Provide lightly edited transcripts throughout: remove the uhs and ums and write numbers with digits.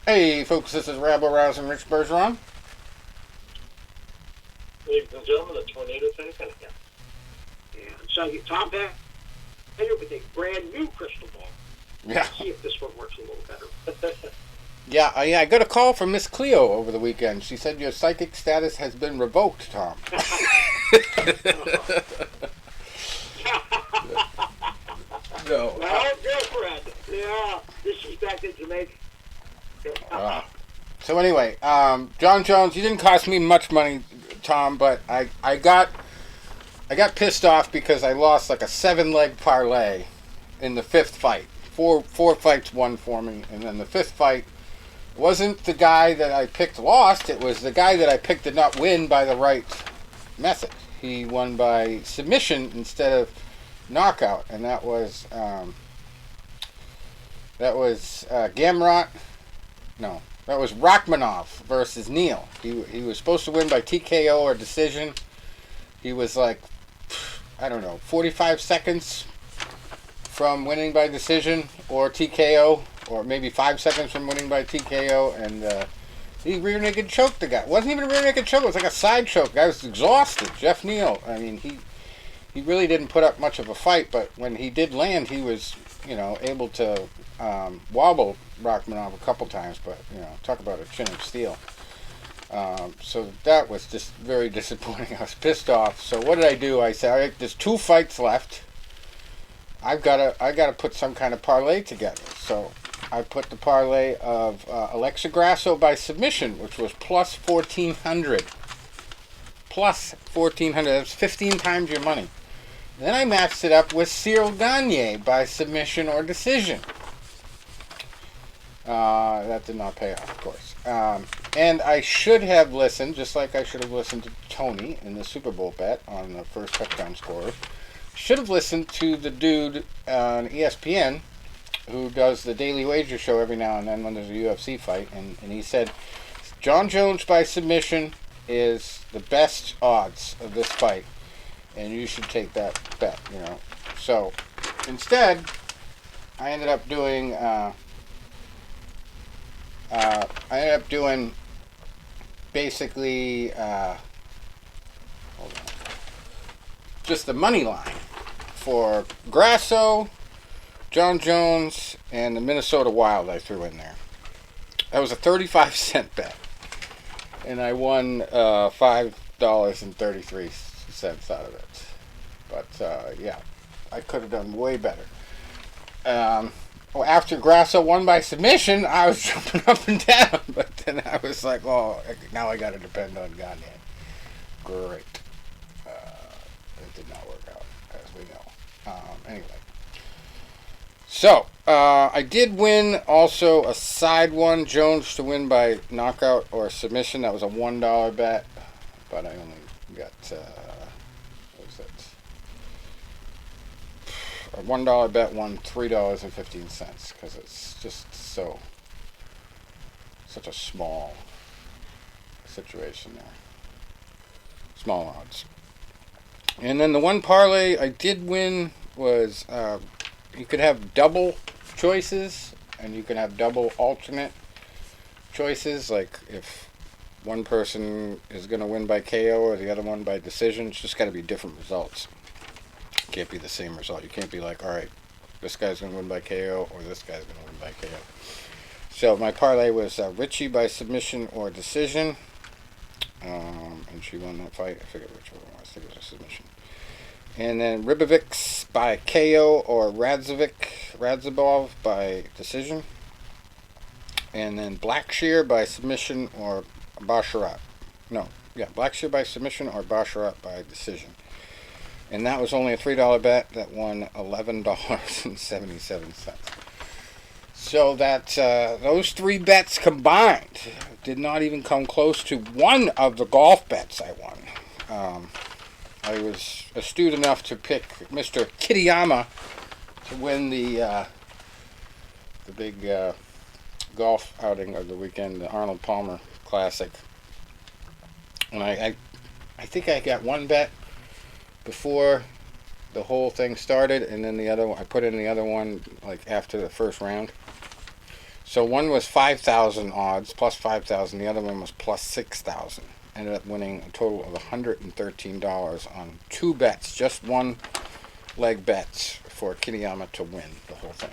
Hey, folks, this is Rabble Rousing Rich Bergeron. Ladies and gentlemen, the tornado tank again. And so Tom Petty with a brand new crystal ball. Yeah. See if this one works a little better. Yeah, I got a call from Miss Cleo over the weekend. She said your psychic status has been revoked, Tom. No. My old girlfriend. Yeah. Disrespected Jamaica. So anyway, John Jones, you didn't cost me much money, Tom, but I got pissed off because I lost like a 7-leg parlay in the fifth fight. Four fights won for me, and then the fifth fight wasn't the guy that I picked lost. It was the guy that I picked did not win by the right method. He won by submission instead of knockout, and that was Gamrot. No, that was Rachmanov versus Neal. He was supposed to win by TKO or decision. He was like, I don't know, 45 seconds from winning by decision or TKO, or maybe 5 seconds from winning by TKO, and he rear naked choked the guy. It wasn't even a rear naked choke, it was like a side choke. The guy was exhausted. Jeff Neal, I mean, he really didn't put up much of a fight, but when he did land, he was, able to wobble Rachmanov a couple times, but, talk about a chin of steel. So that was just very disappointing. I was pissed off. So what did I do? I said, all right, there's 2 fights left. I gotta put some kind of parlay together. So I put the parlay of Alexa Grasso by submission, which was plus 1,400. Plus 1,400. That's 15 times your money. Then I matched it up with Cyril Gagne by submission or decision. That did not pay off, of course. And I should have listened, just like I should have listened to Tony in the Super Bowl bet on the first touchdown scorers. Should have listened to the dude on ESPN who does the Daily Wager show every now and then when there's a UFC fight, and he said John Jones by submission is the best odds of this fight, and you should take that bet. So instead, I ended up doing basically just the money line for Grasso, John Jones, and the Minnesota Wild I threw in there. That was a 35-cent bet, and I won $5.33 out of it. But yeah, I could have done way better. After Grasso won by submission, I was jumping up and down, but then I was like, oh, now I got to depend on Gagne. Great. It did not work out, as we know. Anyway. So, I did win also a side one, Jones to win by knockout or submission. That was a $1 bet, but I only got, what was it? A $1 bet won $3.15 because it's just such a small situation there. Small odds. And then the one parlay I did win was you could have double choices and you can have double alternate choices. Like if one person is going to win by KO or the other one by decision, it's just got to be different results. It can't be the same result. You can't be like, all right, this guy's going to win by KO or this guy's going to win by KO. So my parlay was Richie by submission or decision. And she won that fight. I forget which one it was. I think it was a submission. And then Ribovics by KO or Radzabov by decision. And then Blackshear by submission or Basharat. Blackshear by submission or Basharat by decision. And that was only a $3 bet that won $11.77. So that those 3 bets combined did not even come close to one of the golf bets I won. I was astute enough to pick Mr. Kitayama to win the big golf outing of the weekend, the Arnold Palmer Classic. And I think I got one bet before the whole thing started, and then the other one, I put in the other one like after the first round. So one was 5,000 odds, plus 5,000. The other one was plus 6,000. Ended up winning a total of $113 on 2 bets, just one leg bets for Kitayama to win the whole thing.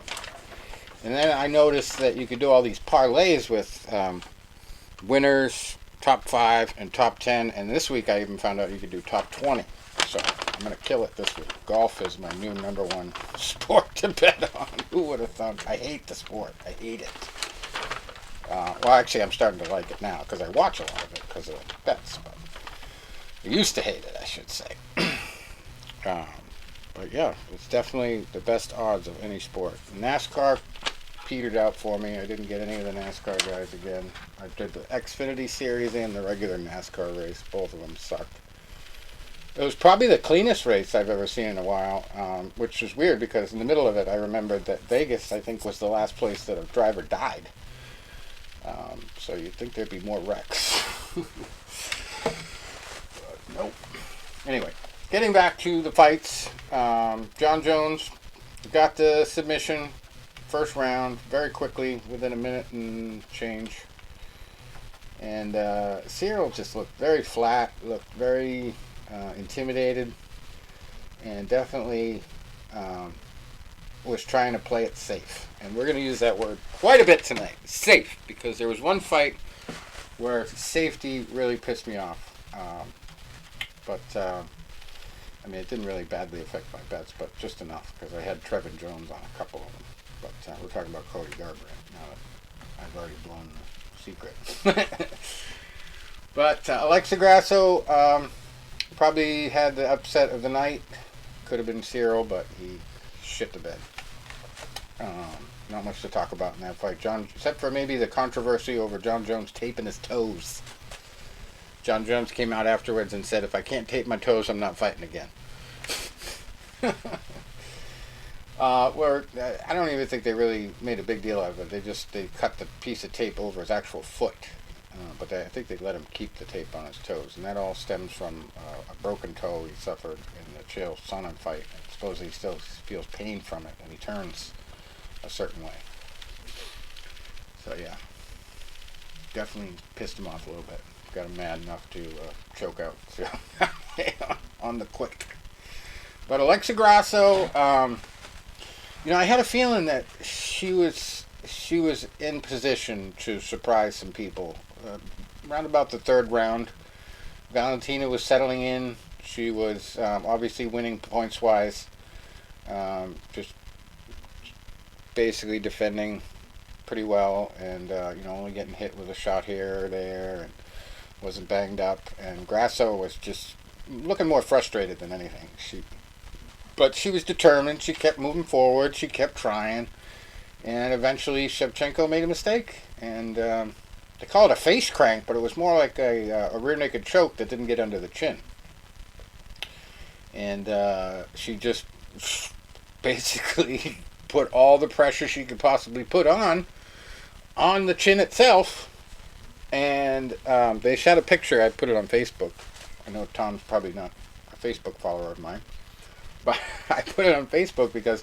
And then I noticed that you could do all these parlays with winners, top 5, and top 10. And this week I even found out you could do top 20. So I'm going to kill it this week. Golf is my new #1 sport to bet on. Who would have thought? I hate the sport. I hate it. Well, actually, I'm starting to like it now because I watch a lot of it because of the bets. But I used to hate it, I should say. But yeah, it's definitely the best odds of any sport. NASCAR petered out for me. I didn't get any of the NASCAR guys again. I did the Xfinity Series and the regular NASCAR race. Both of them sucked. It was probably the cleanest race I've ever seen in a while, which was weird because in the middle of it I remembered that Vegas, I think, was the last place that a driver died. So you'd think there'd be more wrecks. But nope. Anyway, getting back to the fights, John Jones got the submission first round very quickly, within a minute and change. And Cyril just looked very flat, looked very intimidated, and definitely was trying to play it safe. And we're going to use that word quite a bit tonight, safe, because there was one fight where safety really pissed me off. I mean, it didn't really badly affect my bets, but just enough, because I had Trevin Jones on a couple of them. But we're talking about Cody Garbrandt now that I've already blown the secret. But Alexa Grasso probably had the upset of the night. Could have been Cyril, but he shit the bed. Not much to talk about in that fight, except for maybe the controversy over John Jones taping his toes. John Jones came out afterwards and said, "If I can't tape my toes, I'm not fighting again." Where I don't even think they really made a big deal out of it. They cut the piece of tape over his actual foot, but I think they let him keep the tape on his toes, and that all stems from a broken toe he suffered in the Chael Sonnen fight. I suppose he still feels pain from it, and he turns a certain way. So yeah, definitely pissed him off a little bit. Got him mad enough to choke out on the quick. But Alexa Grasso, I had a feeling that she was in position to surprise some people. Around about the third round, Valentina was settling in. She was obviously winning points-wise. Just basically defending pretty well, and only getting hit with a shot here or there, and wasn't banged up. And Grasso was just looking more frustrated than anything. But she was determined. She kept moving forward. She kept trying. And eventually Shevchenko made a mistake. And they call it a face crank, but it was more like a rear naked choke that didn't get under the chin. And she just basically put all the pressure she could possibly put on the chin itself. And they shot a picture. I put it on Facebook. I know Tom's probably not a Facebook follower of mine. But I put it on Facebook because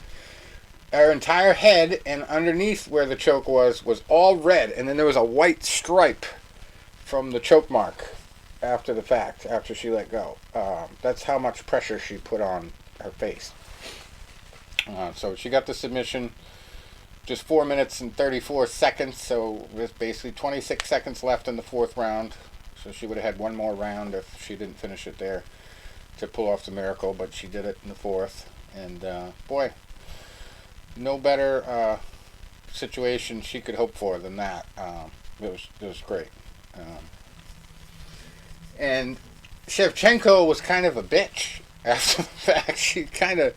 her entire head and underneath where the choke was all red. And then there was a white stripe from the choke mark after the fact, after she let go. That's how much pressure she put on her face. So she got the submission. Just 4 minutes and 34 seconds. So there's basically 26 seconds left in the fourth round. So she would have had one more round if she didn't finish it there to pull off the miracle, but she did it in the fourth. And boy, no better situation she could hope for than that. It was great. And Shevchenko was kind of a bitch after the fact. She kind of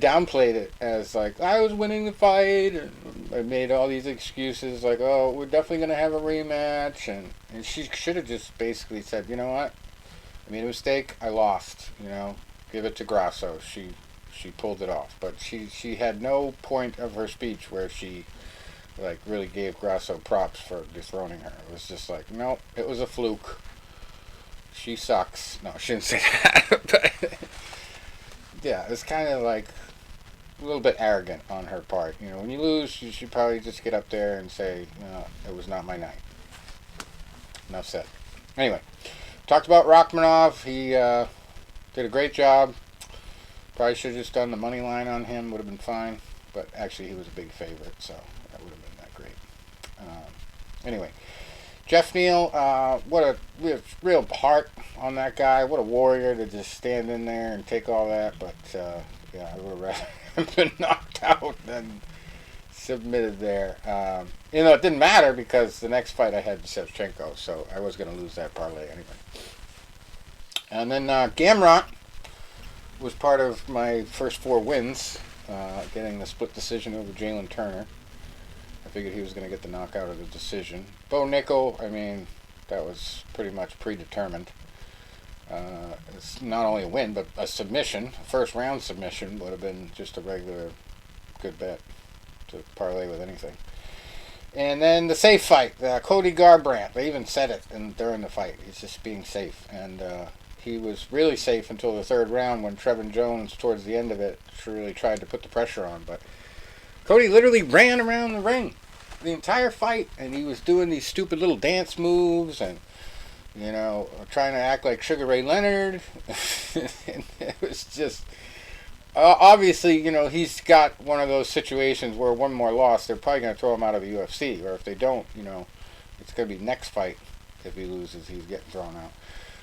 downplayed it as like, I was winning the fight, and I made all these excuses like, oh, we're definitely going to have a rematch, and she should have just basically said, you know what, I made a mistake, I lost, give it to Grasso. She pulled it off, but she had no point of her speech where she like really gave Grasso props for dethroning her. It was just like, no, it was a fluke. She sucks. No, I shouldn't say that. But yeah, it's kind of like a little bit arrogant on her part. You know, when you lose, you should probably just get up there and say, no, it was not my night. Enough said. Anyway, talked about Rachmanov. He did a great job. Probably should have just done the money line on him. Would have been fine. But actually, he was a big favorite, so that would have been that great. Anyway, Jeff Neal, what a real heart on that guy. What a warrior to just stand in there and take all that. But, yeah, I would have rather been knocked out than submitted there. You know, it didn't matter because the next fight I had Shevchenko, so I was going to lose that parlay anyway. And then Gamrot was part of my first 4 wins, getting the split decision over Jalen Turner. I figured he was going to get the knockout of the decision. Bo Nickel, I mean, that was pretty much predetermined. It's not only a win, but a submission. A first round submission would have been just a regular good bet to parlay with anything. And then the safe fight, Cody Garbrandt. They even said it during the fight. He's just being safe. And he was really safe until the 3rd round when Trevin Jones, towards the end of it, really tried to put the pressure on. But Cody literally ran around the ring the entire fight, and he was doing these stupid little dance moves and, you know, trying to act like Sugar Ray Leonard. And it was just... obviously, you know, he's got one of those situations where one more loss, they're probably going to throw him out of the UFC. Or if they don't, you know, it's going to be next fight. If he loses, he's getting thrown out.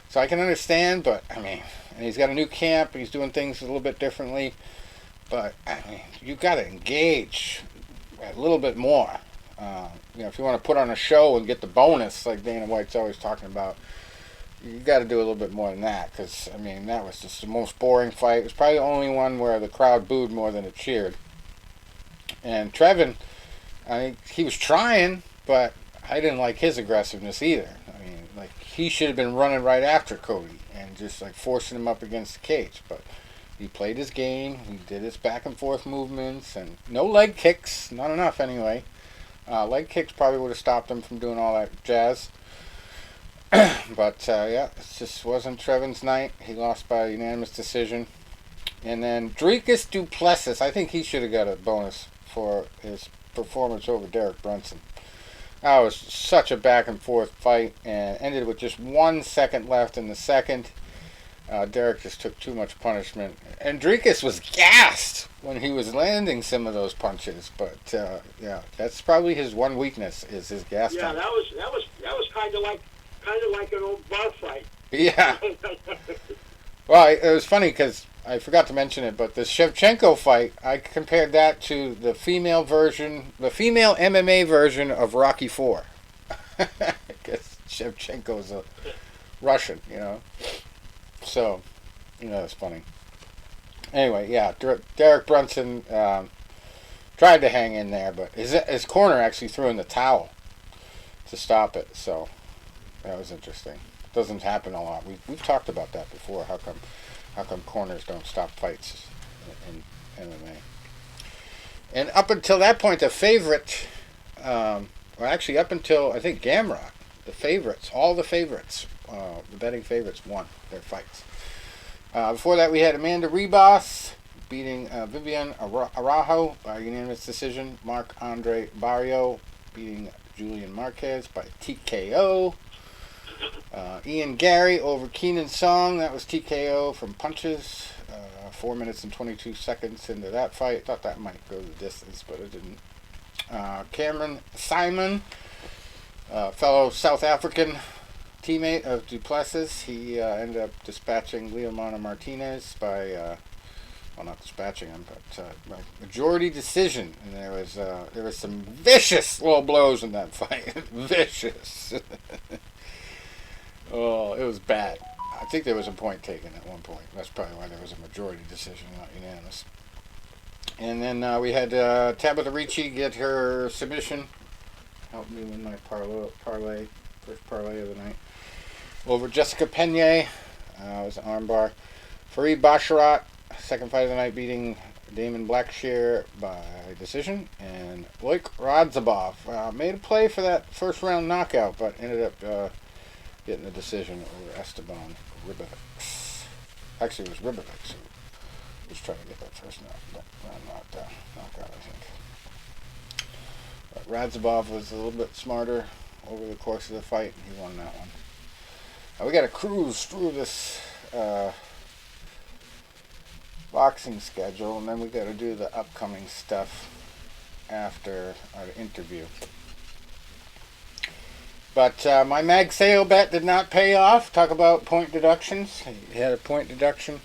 So I can understand, but, I mean, and he's got a new camp, and he's doing things a little bit differently. But, I mean, you've got to engage a little bit more. You know, if you want to put on a show and get the bonus, like Dana White's always talking about, you got to do a little bit more than that, because, I mean, that was just the most boring fight. It was probably the only one where the crowd booed more than it cheered. And Trevin, I mean, he was trying, but I didn't like his aggressiveness either. I mean, like, he should have been running right after Cody and just, like, forcing him up against the cage. But he played his game. He did his back and forth movements, and no leg kicks. Not enough, anyway. Leg kicks probably would have stopped him from doing all that jazz. But, yeah, it just wasn't Trevin's night. He lost by unanimous decision. And then Dricus du Plessis, I think he should have got a bonus for his performance over Derek Brunson. That was such a back-and-forth fight, and ended with just 1 second left in the second. Derek just took too much punishment. And Dricus was gassed when he was landing some of those punches. But, yeah, that's probably his one weakness, is his gas tank. Yeah, that was kind of like an old bar fight. Yeah. Well, it was funny because I forgot to mention it, but the Shevchenko fight, I compared that to the female MMA version of Rocky IV. Because Shevchenko's a Russian, you know. So, you know, it's funny. Anyway, yeah, Derek Brunson tried to hang in there, but his corner actually threw in the towel to stop it, so that was interesting. Doesn't happen a lot. We've talked about that before. How come corners don't stop fights in MMA? And up until that point, the favorite, well, actually up until I think Gamrot, the favorites, all the favorites, the betting favorites won their fights. Before that, we had Amanda Ribas beating Vivian Araujo by unanimous decision. Marc-Andre Barrio beating Julian Marquez by TKO. Ian Gary over Keenan Song. That was TKO from punches. 4 minutes and 22 seconds into that fight. Thought that might go the distance, but it didn't. Cameron Simon, fellow South African teammate of Du Plessis. He ended up dispatching Leomana Martinez by, well, not dispatching him, but by majority decision. And there was some vicious low blows in that fight. Vicious. Oh, it was bad. I think there was a point taken at one point. That's probably why there was a majority decision, not unanimous. And then we had Tabitha Ricci get her submission. Helped me win my parlay, first parlay of the night. Over Jessica Pena. It was an armbar. Fareed Basharat, second fight of the night, beating Damon Blackshear by decision. And Loik Radzhabov made a play for that first round knockout, but ended up getting a decision over Esteban Ribovics. Actually, it was Ribovics who Just trying to get that first round knocked out, I think. But Radzhabov was a little bit smarter over the course of the fight. He won that one. Now we got to cruise through this boxing schedule, and then we got to do the upcoming stuff after our interview. But my Mag Sale bet did not pay off. Talk about point deductions. He had a point deduction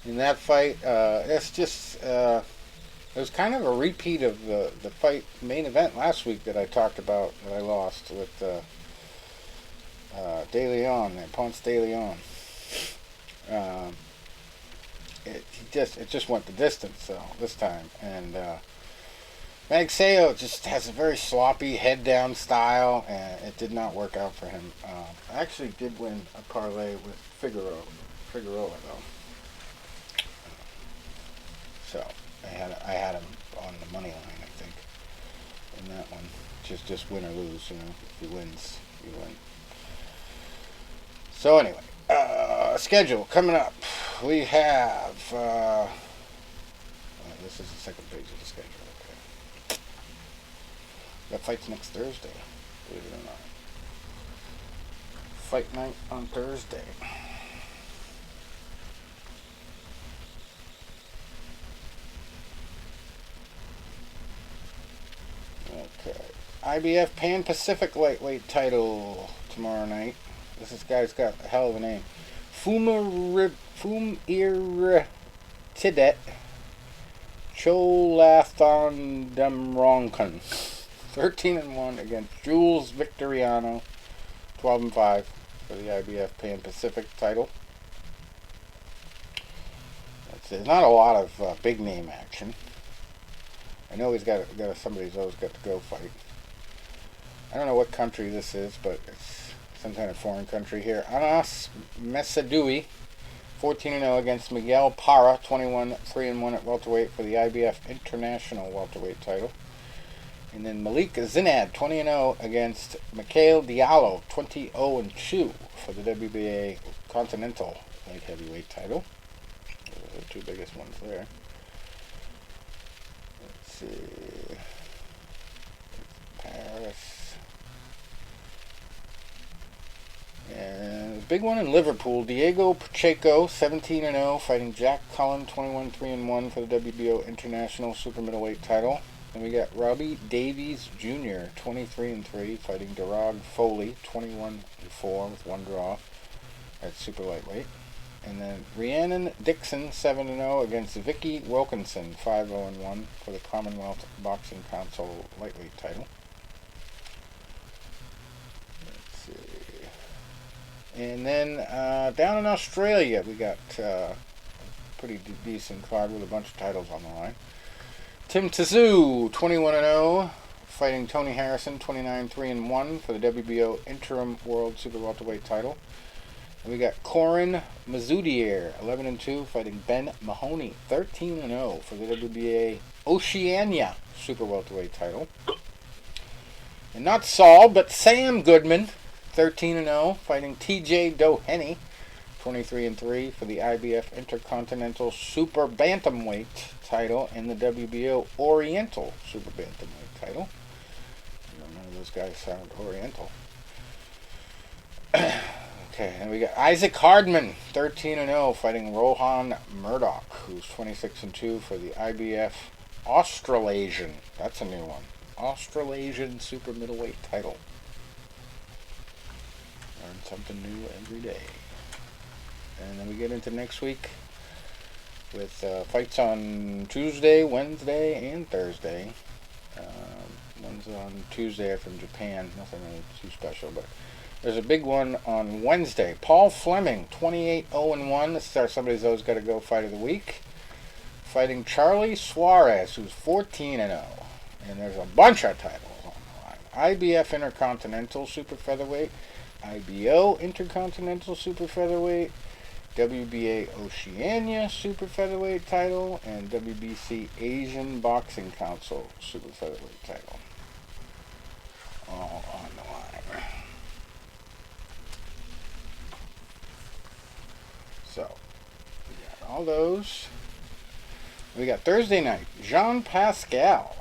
in that fight. It's just it was kind of a repeat of the fight main event last week that I talked about that I lost with De Leon, Ponce De Leon. It just went the distance this time, and Magseo just has a very sloppy head down style, and it did not work out for him. I actually did win a parlay with Figueroa though, so I had him on the money line, I think, in that one. Just win or lose, you know. If he wins, you win. So anyway, schedule coming up. We have this is the second page of the schedule. Okay, that fight's next Thursday. Believe it or not, fight night on Thursday. Okay, IBF Pan Pacific lightweight title tomorrow night. This guy's got a hell of a name. Fumir Tidet Cholathondemronkan. 13-1 against Jules Victoriano. 12-5 for the IBF Pan Pacific title. There's not a lot of big name action. I know he's got somebody's always got to go fight. I don't know what country this is, but it's some kind of foreign country here. Anas Mesadoui, 14-0 against Miguel Parra, 21-3-1 at welterweight for the IBF International welterweight title. And then Malik Zinad, 20-0 against Mikhail Diallo, 20-0-2 for the WBA Continental light heavyweight title. Those are the two biggest ones there. Let's see. Paris. And the big one in Liverpool, Diego Pacheco, 17-0, fighting Jack Cullen, 21-3-1 for the WBO International Super Middleweight title. And we got Robbie Davies Jr., 23-3, fighting Darragh Foley, 21-4 with one draw at Super Lightweight. And then Rhiannon Dixon, 7-0 against Vicky Wilkinson, 5-0-1 for the Commonwealth Boxing Council Lightweight title. Let's see. And then down in Australia, we got a pretty decent card with a bunch of titles on the line. Tim Tszyu, 21-0, fighting Tony Harrison, 29-3-1 for the WBO Interim World Super Welterweight title. And we got Corin Mazoudier, 11-2, fighting Ben Mahoney, 13-0 for the WBA Oceania Super Welterweight title. And not Saul, but Sam Goodman, 13-0, fighting TJ Doheny, 23-3 for the IBF Intercontinental Super Bantamweight title and the WBO Oriental Super Bantamweight title. None of those guys sound Oriental. Okay, and we got Isaac Hardman, 13-0, fighting Rohan Murdoch, who's 26-2 for the IBF Australasian. That's a new one. Australasian Super Middleweight title. Learn something new every day. And then we get into next week with fights on Tuesday, Wednesday, and Thursday. One's on Tuesday from Japan. Nothing really too special, but there's a big one on Wednesday. Paul Fleming, 28-0-1. This is somebody's always got to go fight of the week. Fighting Charlie Suarez, who's 14-0. And there's a bunch of titles on the line. IBF Intercontinental Super Featherweight, IBO Intercontinental Super Featherweight, WBA Oceania Super Featherweight title, and WBC Asian Boxing Council Super Featherweight title. All on the line. So, we got all those. We got Thursday night, Jean Pascal.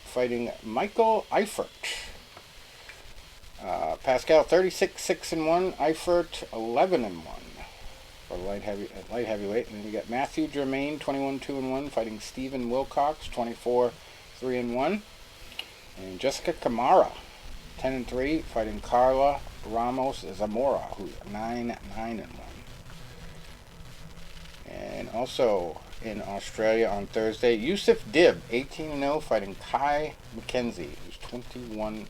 Fighting Michael Eifert. Pascal 36-6-1, Eifert 11-1 for light heavyweight. And then we got Matthew Germain 21-2-1 fighting Stephen Wilcox 24-3-1, and Jessica Camara 10-3 fighting Carla Ramos Zamora, who's 9-1. And also in Australia on Thursday, Yusuf Dib 18-0 fighting Kai McKenzie, who's 21-3.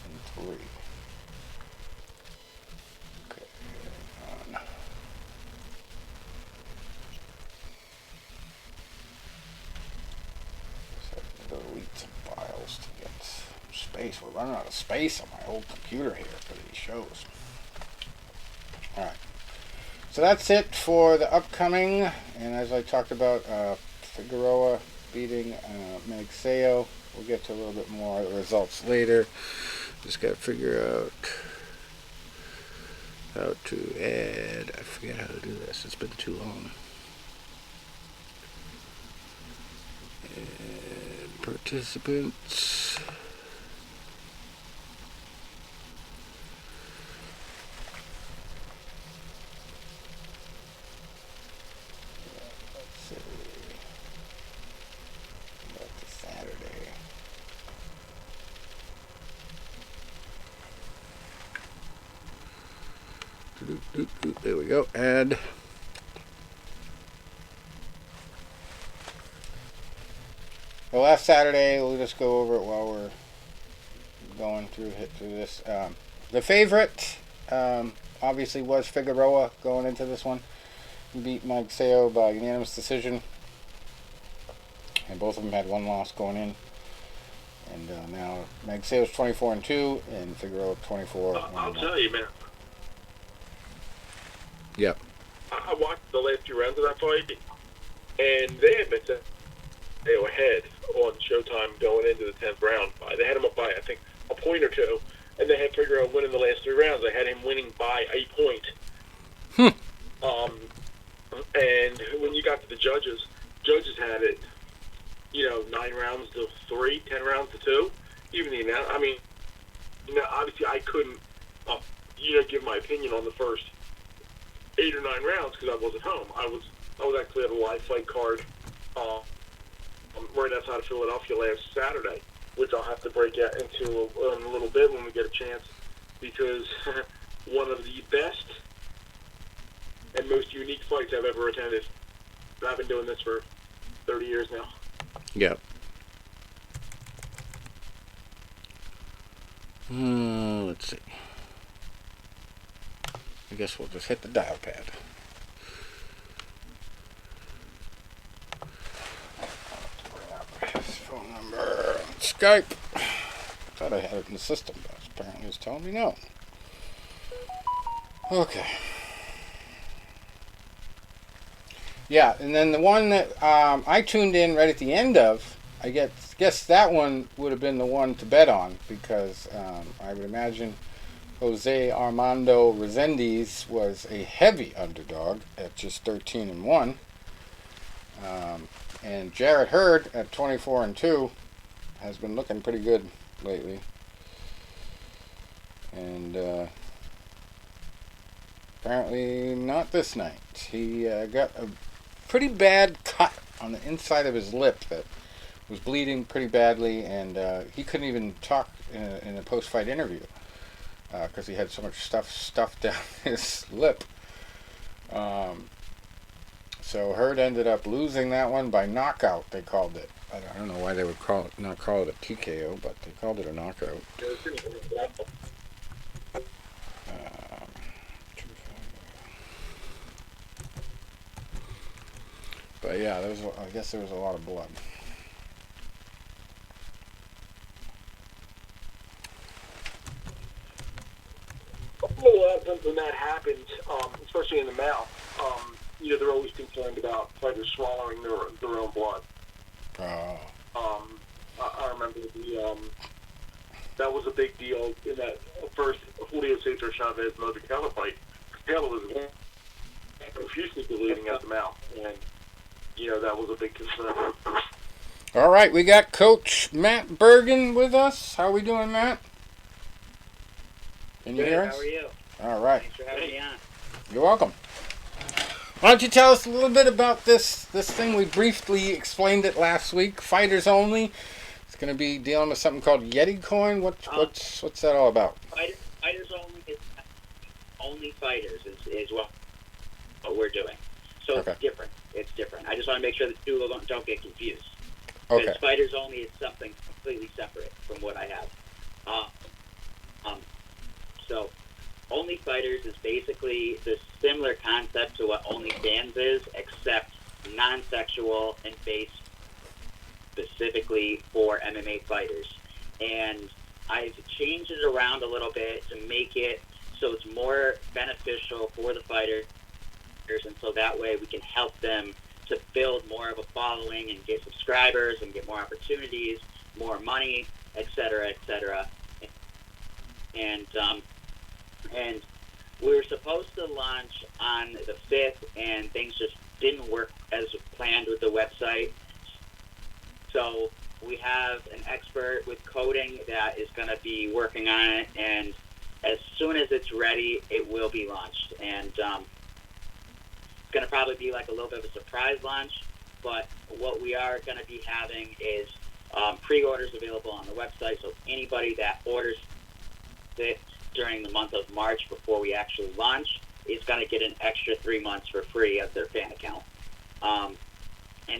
Delete some files to get some space. We're running out of space on my old computer here for these shows. Alright. So that's it for the upcoming. And as I talked about, Figueroa beating Magsayo. We'll get to a little bit more results later. Just got to figure out how to add. I forget how to do this. It's been too long. Participants. Let's see. Back to Saturday. There we go. Add. Well, last Saturday, we'll just go over it while we're going through this. The favorite, obviously, was Figueroa going into this one. He beat Magsayo by unanimous decision. And both of them had one loss going in. And now Magsayo's 24-2 and Figueroa 24-1. I'll tell you, man. Yep. I watched the last two rounds of that fight, and they had been they were ahead on Showtime going into the 10th round. They had him up by, I think, a point or two, and they had Figueroa winning the last three rounds. They had him winning by a point. And when you got to the judges had it, 9 rounds to 3, 10 rounds to 2. Even the amount, obviously I couldn't, give my opinion on the first 8 or 9 rounds because I wasn't home. I was actually at a live fight card right outside of Philadelphia last Saturday, which I'll have to break out into in a little bit when we get a chance, because one of the best and most unique fights I've ever attended. I've been doing this for 30 years now. Yep. Let's see. I guess we'll just hit the dial pad. His phone number on Skype. Thought I had it in the system, but apparently it's telling me no. Okay. Yeah, and then the one that I tuned in right at the end of, I guess that one would have been the one to bet on, because I would imagine Jose Armando Resendiz was a heavy underdog at just 13-1. And Jarrett Hurd at 24-2 has been looking pretty good lately. And apparently not this night. He got a pretty bad cut on the inside of his lip that was bleeding pretty badly, and he couldn't even talk in a post-fight interview because he had so much stuff stuffed down his lip. So Hurd ended up losing that one by knockout, they called it. I don't know why they would not call it a TKO, but they called it a knockout. But yeah, I guess there was a lot of blood. A lot of times when that happens, especially in the mouth, they're always concerned about fighters swallowing their own blood. Oh. I remember that was a big deal in that first Julio Cesar Chavez Motor Taylor fight. Taylor was profusely bleeding out the mouth, and that was a big concern. All right, we got Coach Matt Bergen with us. How are we doing, Matt? Can you hear us? How are you? All right. Thanks for having me on. You're welcome. Why don't you tell us a little bit about this thing? We briefly explained it last week. Fighters only. It's going to be dealing with something called Yeti Coin. What's that all about? Fighters only is OnlyFighters is what we're doing. So Okay. It's different. I just want to make sure that people don't get confused. Okay. Because fighters only is something completely separate from what I have. So OnlyFighters is basically the similar concept to what OnlyFans is, except non-sexual and based specifically for MMA fighters. And I've changed it around a little bit to make it so it's more beneficial for the fighters, and so that way we can help them to build more of a following and get subscribers and get more opportunities, more money, et cetera, et cetera. And we were supposed to launch on the 5th, and things just didn't work as planned with the website. So we have an expert with coding that is going to be working on it, and as soon as it's ready, it will be launched. And it's going to probably be like a little bit of a surprise launch, but what we are going to be having is pre-orders available on the website, so anybody that orders it during the month of March before we actually launch is going to get an extra 3 months for free of their fan account. And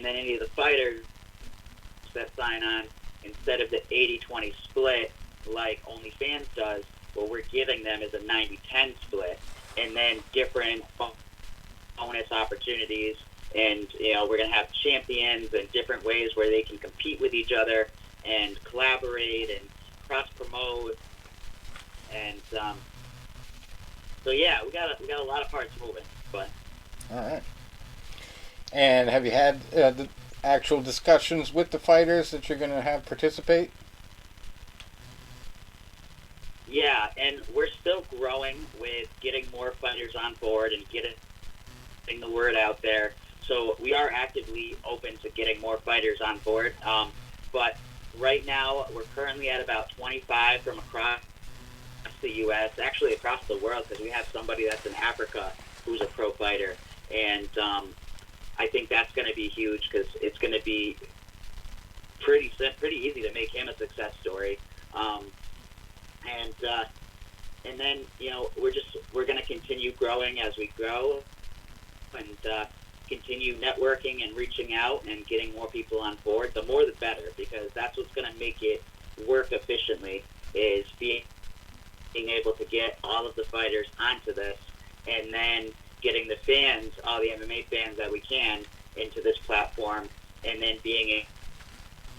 then any of the fighters that sign on, instead of the 80-20 split like OnlyFans does, what we're giving them is a 90-10 split, and then different bonus opportunities. And we're going to have champions and different ways where they can compete with each other and collaborate and cross-promote. And so yeah, we got a lot of parts moving. But all right. And have you had the actual discussions with the fighters that you're going to have participate? Yeah, and we're still growing with getting more fighters on board and getting the word out there. So we are actively open to getting more fighters on board. But right now, we're currently at about 25 from across the U.S., actually across the world, because we have somebody that's in Africa who's a pro fighter. And I think that's going to be huge because it's going to be pretty easy to make him a success story. And then, we're going to continue growing as we grow and continue networking and reaching out and getting more people on board. The more the better, because that's what's going to make it work efficiently, is being able to get all of the fighters onto this, and then getting the fans, all the MMA fans that we can, into this platform, and then being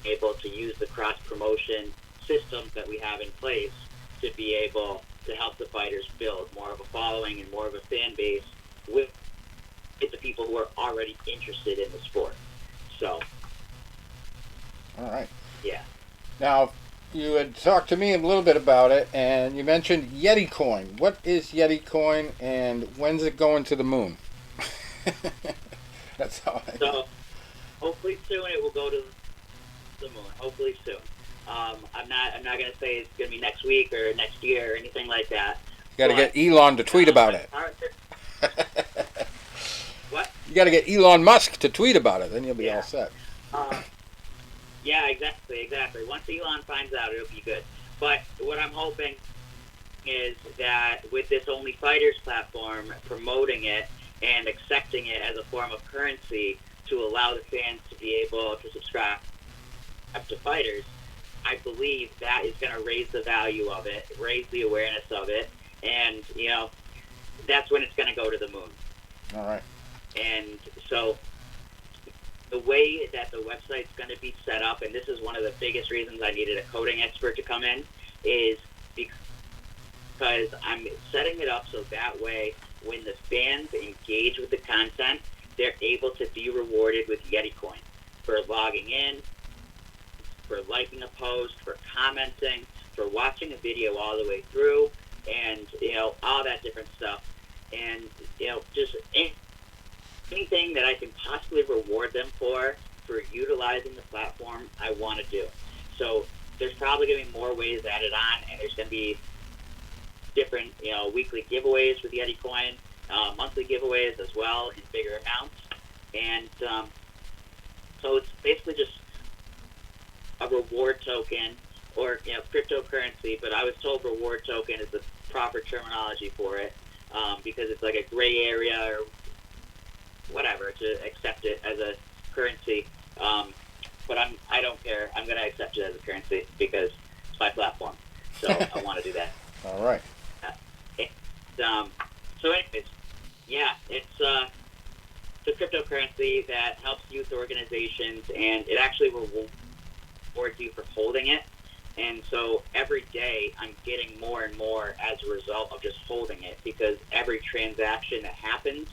able to use the cross-promotion systems that we have in place to be able to help the fighters build more of a following and more of a fan base with the people who are already interested in the sport. So, all right. Yeah. Now, you had talked to me a little bit about it, and you mentioned Yeti Coin. What is Yeti Coin, and when's it going to the moon? That's how So, hopefully soon it will go to the moon. Hopefully soon. I'm not going to say it's going to be next week or next year or anything like that. You got to get Elon to tweet about it. What? You got to get Elon Musk to tweet about it, then you'll be all set. Yeah, exactly. Once Elon finds out, it'll be good. But what I'm hoping is that with this OnlyFighters platform, promoting it and accepting it as a form of currency to allow the fans to be able to subscribe to fighters, I believe that is going to raise the value of it, raise the awareness of it, and, that's when it's going to go to the moon. All right. And so the way that the website's going to be set up, and this is one of the biggest reasons I needed a coding expert to come in, is because I'm setting it up so that way when the fans engage with the content, they're able to be rewarded with Yeti Coin for logging in, for liking a post, for commenting, for watching a video all the way through, and all that different stuff. And just anything that I can possibly reward them for utilizing the platform, I want to do. So there's probably going to be more ways added on, and there's going to be different, weekly giveaways with Yeti Coin, monthly giveaways as well in bigger amounts. And so it's basically just a reward token or, cryptocurrency, but I was told reward token is the proper terminology for it because it's like a gray area or whatever to accept it as a currency. But I don't care. I'm going to accept it as a currency because it's my platform. So I want to do that. All right. So anyways, yeah, it's a cryptocurrency that helps youth organizations, and it actually rewards you for holding it. And so every day I'm getting more and more as a result of just holding it, because every transaction that happens,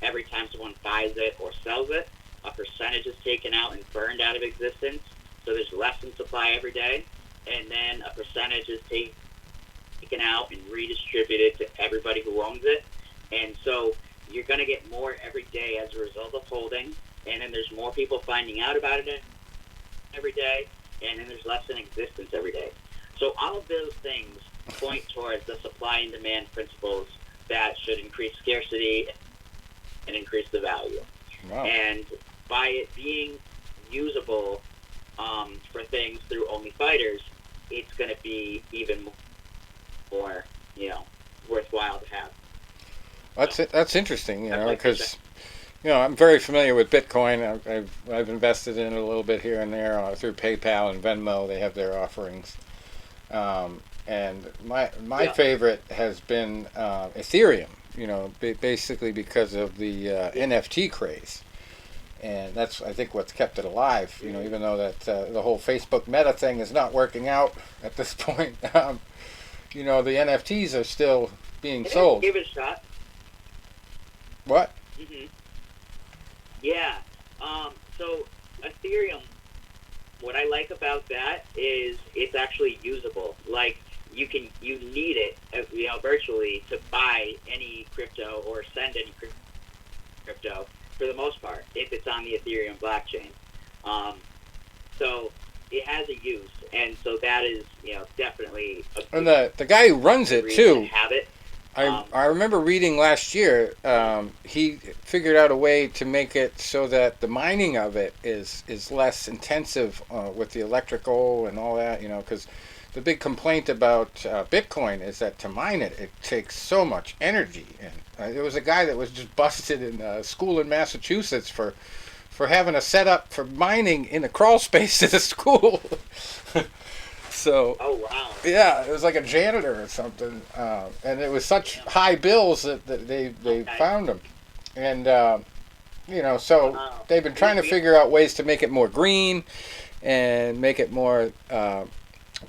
every time someone buys it or sells it, a percentage is taken out and burned out of existence. So there's less in supply every day, and then a percentage is taken out and redistributed to everybody who owns it. And so you're going to get more every day as a result of holding, and then there's more people finding out about it every day, and then there's less in existence every day. So all of those things point towards the supply and demand principles that should increase scarcity and increase the value. Wow. And by it being usable for things through OnlyFighters, it's going to be even more, worthwhile to have. That's interesting, because I'm very familiar with Bitcoin. I've invested in it a little bit here and there through PayPal and Venmo. They have their offerings, and my favorite has been Ethereum. Basically because of the NFT craze, and that's, I think, what's kept it alive. Even though that the whole Facebook Meta thing is not working out at this point, the NFTs are still being sold. Give it a shot. What? Mm-hmm. Yeah. So Ethereum, what I like about that is it's actually usable. Like you need it, virtually to buy any crypto or send any crypto for the most part if it's on the Ethereum blockchain. So it has a use, and so that is definitely. And the guy who runs it too. Have it. I remember reading last year, he figured out a way to make it so that the mining of it is less intensive with the electrical and all that, because the big complaint about Bitcoin is that to mine it takes so much energy. And there was a guy that was just busted in a school in Massachusetts for having a setup for mining in the crawl space of the school. So, oh wow! Yeah, it was like a janitor or something, and it was such high bills that they found him, and so they've been trying to figure out ways to make it more green, and make it more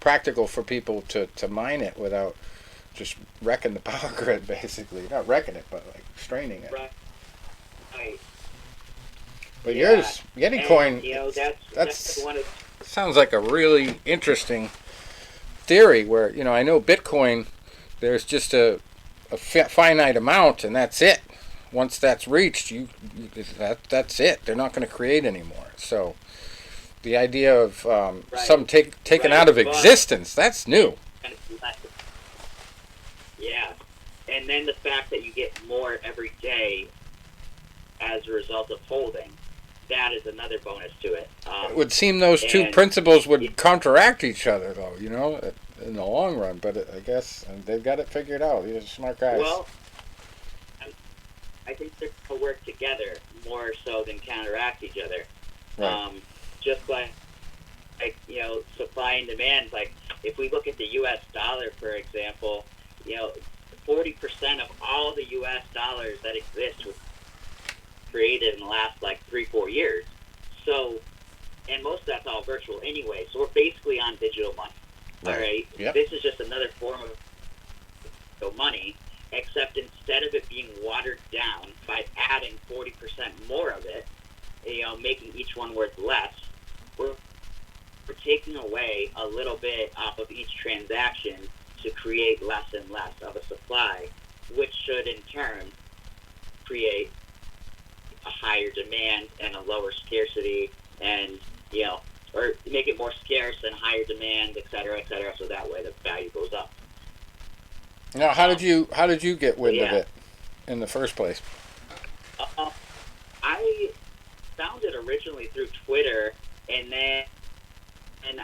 practical for people to mine it without just wrecking the power grid. Basically, not wrecking it, but like straining it. Right. But yours, Yeti Coin, that's one of. Sounds like a really interesting theory where, I know Bitcoin, there's just a finite amount and that's it. Once that's reached, that's it. They're not going to create anymore. So the idea of some taken out of existence, that's new. Yeah. And then the fact that you get more every day as a result of holding. That is another bonus to it. It would seem those two principles would counteract each other, though, in the long run. But I guess they've got it figured out. These are smart guys. Well, I think they'll work together more so than counteract each other. Right. Just like supply and demand. Like if we look at the U.S. dollar, for example, 40% of all the U.S. dollars that exist was created in the last 3-4 years. So, and most of that's all virtual anyway. So we're basically on digital money. All right. Yep. This is just another form of money, except instead of it being watered down by adding 40% more of it, making each one worth less, we're taking away a little bit off of each transaction to create less and less of a supply, which should in turn create higher demand and a lower scarcity, and or make it more scarce and higher demand, et cetera, so that way the value goes up. Now, how did you get wind of yeah. it in the first place? I found it originally through Twitter, and then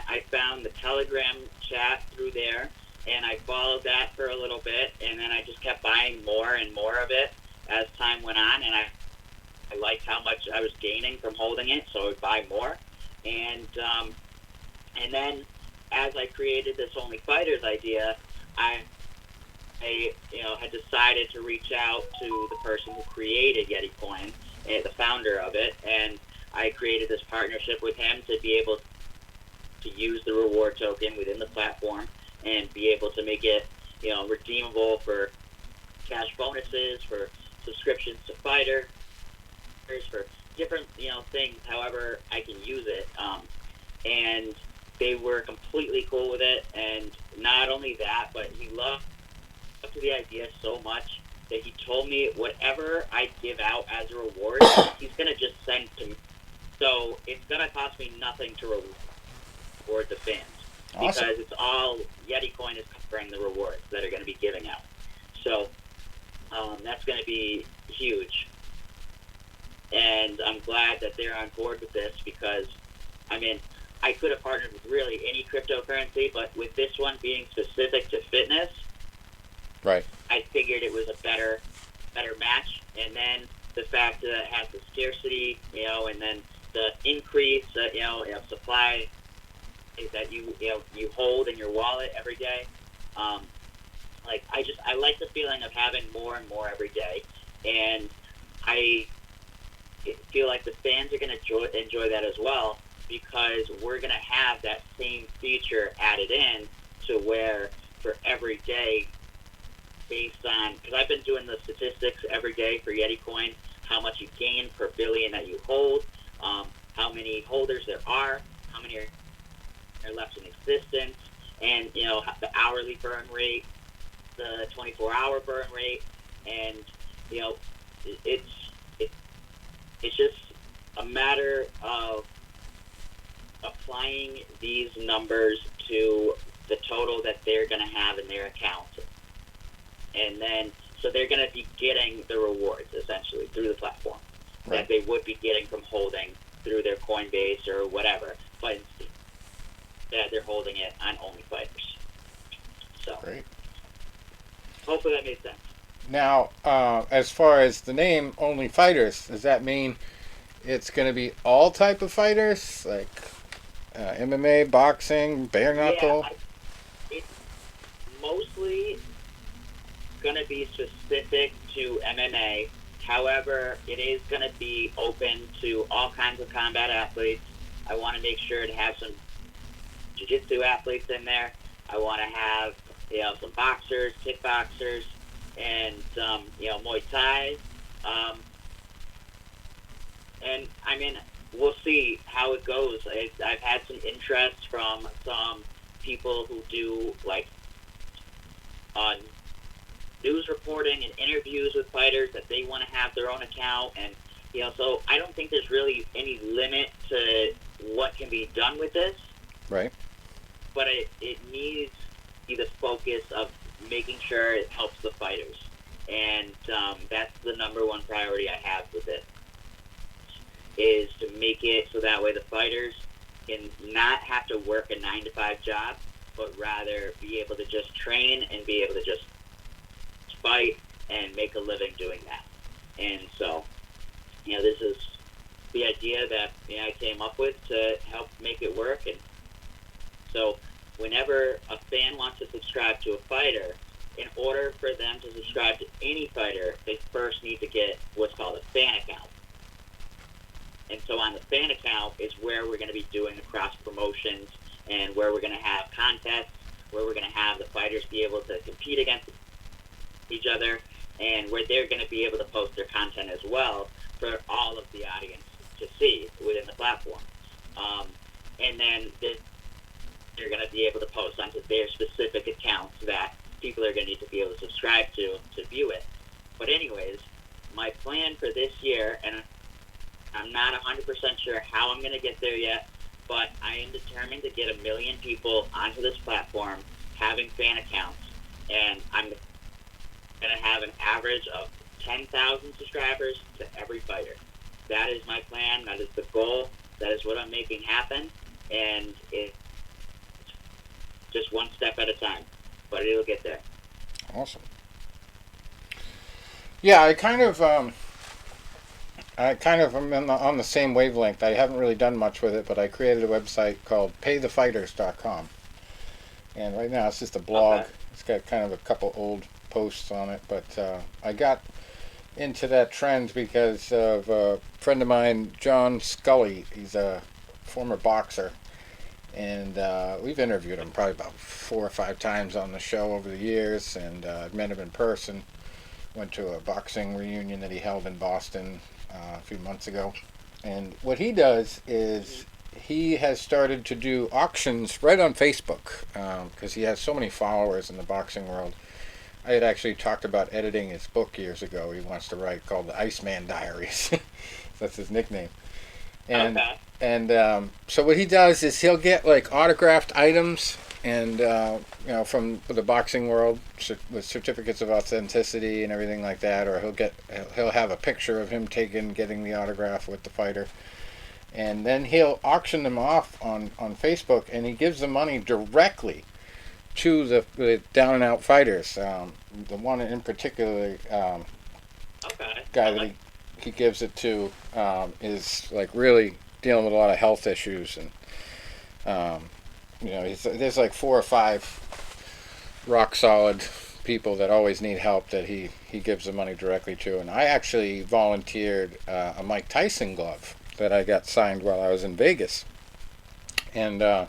I found the Telegram chat through there, and I followed that for a little bit, and then I just kept buying more and more of it as time went on, and I liked how much I was gaining from holding it, so I would buy more. And then as I created this OnlyFighters idea, I had decided to reach out to the person who created Yeti Coin, the founder of it, and I created this partnership with him to be able to use the reward token within the platform and be able to make it, redeemable for cash bonuses, for subscriptions to fighters, for different, things, however I can use it. And they were completely cool with it. And not only that, but he loved the idea so much that he told me whatever I give out as a reward, he's going to just send to me. So it's going to cost me nothing to reward the fans. Awesome. Because it's all Yeti Coin is covering the rewards that are going to be giving out. So that's going to be huge. And I'm glad that they're on board with this because, I could have partnered with really any cryptocurrency, but with this one being specific to fitness, right, I figured it was a better match. And then the fact that it has the scarcity, and then the increase, supply that you hold in your wallet every day. I like the feeling of having more and more every day, and I feel like the fans are going to enjoy that as well, because we're going to have that same feature added in to where for every day, based on, because I've been doing the statistics every day for Yeti Coin, how much you gain per billion that you hold, how many holders there are, how many are left in existence, and the hourly burn rate, the 24-hour burn rate, and it's just a matter of applying these numbers to the total that they're going to have in their account, and then so they're going to be getting the rewards essentially through the platform that they would be getting from holding through their Coinbase or whatever, but instead they're holding it on OnlyFighters. So great. Hopefully that made sense. Now, as far as the name OnlyFighters, does that mean it's going to be all type of fighters, like MMA, boxing, bare knuckle? Yeah, it's mostly going to be specific to MMA. However, it is going to be open to all kinds of combat athletes. I want to make sure to have some jiu-jitsu athletes in there. I want to have some boxers, kickboxers, and some Muay Thai. And we'll see how it goes. I've had some interest from some people who do news reporting and interviews with fighters that they want to have their own account, and so I don't think there's really any limit to what can be done with this. Right. But it needs to be the focus of making sure it helps the fighters, and that's the number one priority I have with it, is to make it so that way the fighters can not have to work a 9-to-5 job, but rather be able to just train and be able to just fight and make a living doing that. And so, this is the idea that I came up with to help make it work. And so whenever a fan wants to subscribe to a fighter, in order for them to subscribe to any fighter, they first need to get what's called a fan account. And so on the fan account is where we're going to be doing the cross promotions, and where we're going to have contests, where we're going to have the fighters be able to compete against each other, and where they're going to be able to post their content as well for all of the audience to see within the platform. And then they're going to be able to post onto their specific accounts that people are going to need to be able to subscribe to view it. But anyways, my plan for this year, and I'm not 100% sure how I'm going to get there yet, but I am determined to get 1 million people onto this platform having fan accounts, and I'm going to have an average of 10,000 subscribers to every fighter. That is my plan. That is the goal. That is what I'm making happen, and it's just one step at a time, but it'll get there. Awesome. Yeah, I kind of am on the same wavelength. I haven't really done much with it, but I created a website called paythefighters.com. And right now it's just a blog. Okay. It's got kind of a couple old posts on it, but I got into that trend because of a friend of mine, John Scully. He's a former boxer, and we've interviewed him probably about 4 or 5 times on the show over the years, and I've met him in person. Went to a boxing reunion that he held in Boston a few months ago. And what he does is he has started to do auctions right on Facebook because he has so many followers in the boxing world. I had actually talked about editing his book years ago. He wants to write, called the Iceman Diaries. That's his nickname. And Okay. and so what he does is he'll get like autographed items and from the boxing world with certificates of authenticity and everything like that, or he'll have a picture of him getting the autograph with the fighter, and then he'll auction them off on Facebook, and he gives the money directly to the down and out fighters. The one in particular Okay. guy that he gives it to is like really dealing with a lot of health issues, and there's like 4 or 5 rock solid people that always need help that he gives the money directly to. And I actually volunteered a Mike Tyson glove that I got signed while I was in Vegas, and I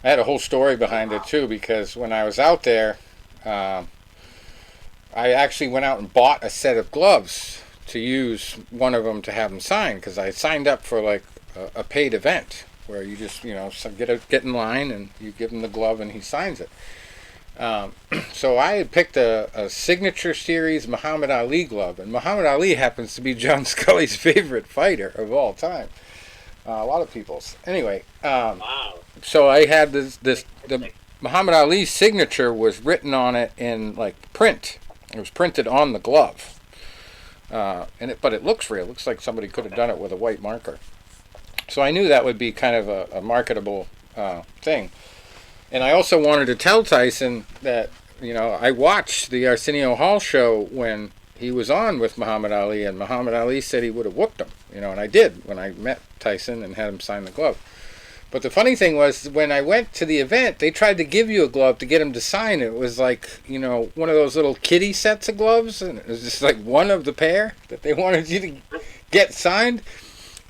had a whole story behind it too, because when I was out there, I actually went out and bought a set of gloves to use one of them to have him signed, because I signed up for like a paid event where you just get in line and you give him the glove and he signs it. So I had picked a signature series Muhammad Ali glove, and Muhammad Ali happens to be John Scully's favorite fighter of all time. A lot of people's. Anyway, Wow. so I had the Muhammad Ali's signature was written on it in like print. It was printed on the glove, but it looks real. It looks like somebody could have done it with a white marker. So I knew that would be kind of a marketable thing. And I also wanted to tell Tyson that, I watched the Arsenio Hall show when he was on with Muhammad Ali, and Muhammad Ali said he would have whooped him, and I did when I met Tyson and had him sign the glove. But the funny thing was, when I went to the event, they tried to give you a glove to get him to sign. It was like, one of those little kiddie sets of gloves, and it was just like one of the pair that they wanted you to get signed.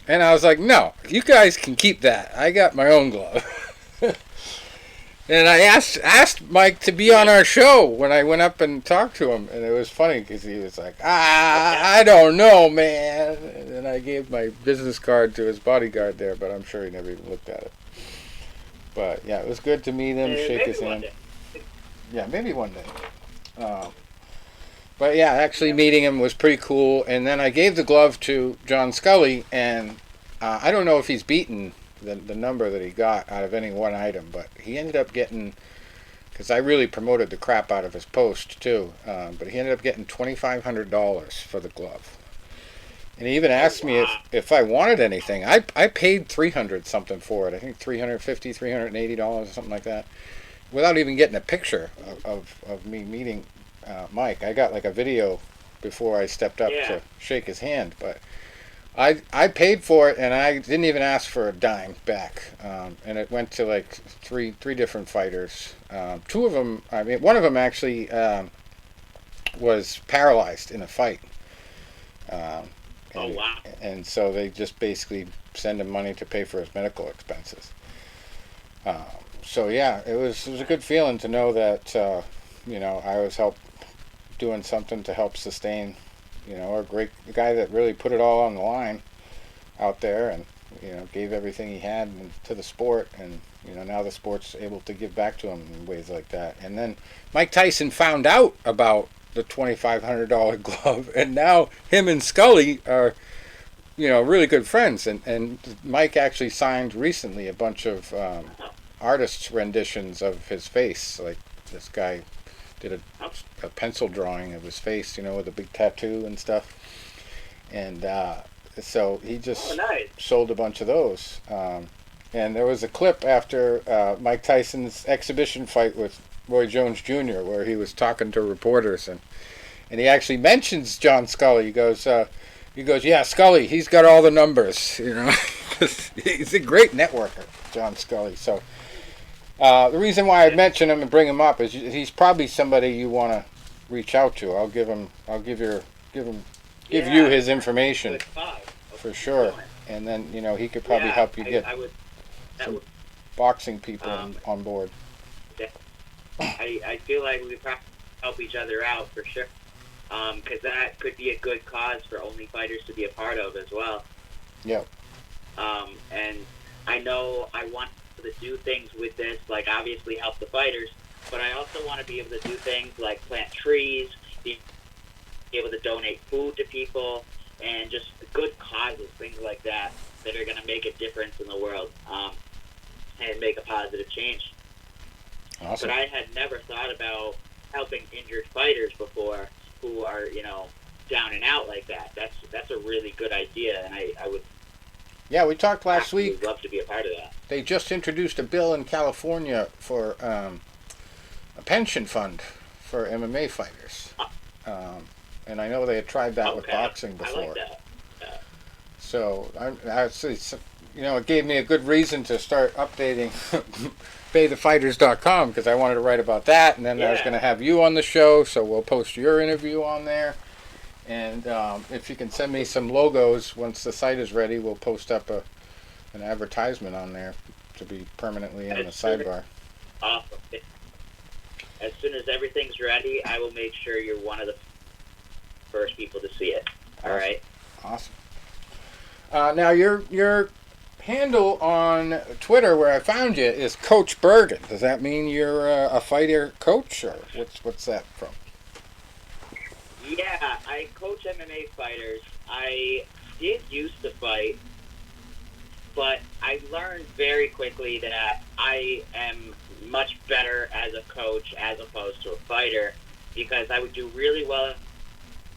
And I was like, no, you guys can keep that. I got my own glove. And I asked Mike to be on our show when I went up and talked to him. And it was funny because he was like, I don't know, man. And I gave my business card to his bodyguard there, but I'm sure he never even looked at it. But, yeah, it was good to meet him, shake his hand. Yeah, maybe one day. But yeah, actually meeting him was pretty cool. And then I gave the glove to John Scully, and I don't know if he's beaten the number that he got out of any one item, but he ended up getting, because I really promoted the crap out of his post too, but he ended up getting $2,500 for the glove. And he even asked me if I wanted anything. I paid $300 something for it. I think $350, $380 or something like that, without even getting a picture of me meeting Mike. I got like a video before I stepped up to shake his hand, but I paid for it, and I didn't even ask for a dime back. And it went to like three different fighters. 2 of them, one of them actually was paralyzed in a fight. Oh, wow. And so they just basically send him money to pay for his medical expenses. So yeah, it was a good feeling to know that I was doing something to help sustain a great guy that really put it all on the line out there, and gave everything he had to the sport, and now the sport's able to give back to him in ways like that. And then Mike Tyson found out about the $2,500 glove, and now him and Scully are really good friends. And Mike actually signed recently a bunch of artists' renditions of his face. Like this guy did a pencil drawing of his face, with a big tattoo and stuff. And so he just sold a bunch of those. And there was a clip after Mike Tyson's exhibition fight with Roy Jones Jr. where he was talking to reporters, and he actually mentions John Scully. He goes, yeah, Scully, he's got all the numbers. He's a great networker, John Scully. So the reason why I mention him and bring him up is he's probably somebody you want to reach out to. I'll give you his information for sure, and then he could probably help you get some boxing people on board. I feel like we probably help each other out for sure, because that could be a good cause for OnlyFighters to be a part of as well. Yep. And I know I want to do things with this, like obviously help the fighters, but I also want to be able to do things like plant trees, be able to donate food to people, and just good causes, things like that are going to make a difference in the world, and make a positive change. Awesome. But I had never thought about helping injured fighters before who are, down and out like that. That's a really good idea, and I would. Yeah, we talked last week. Love to be a part of that. They just introduced a bill in California for a pension fund for MMA fighters, and I know they had tried that with boxing before. I like that. So it gave me a good reason to start updating paythefighters.com, because I wanted to write about that, and then I was going to have you on the show, so we'll post your interview on there. And if you can send me some logos once the site is ready, we'll post up an advertisement on there to be permanently in the sidebar. Awesome. As soon as everything's ready, I will make sure you're one of the first people to see it. All right? Awesome. Now, your handle on Twitter, where I found you, is Coach Bergen. Does that mean you're a fighter coach, or what's that from? Yeah, I coach MMA fighters. I did used to fight, but I learned very quickly that I am much better as a coach as opposed to a fighter, because I would do really well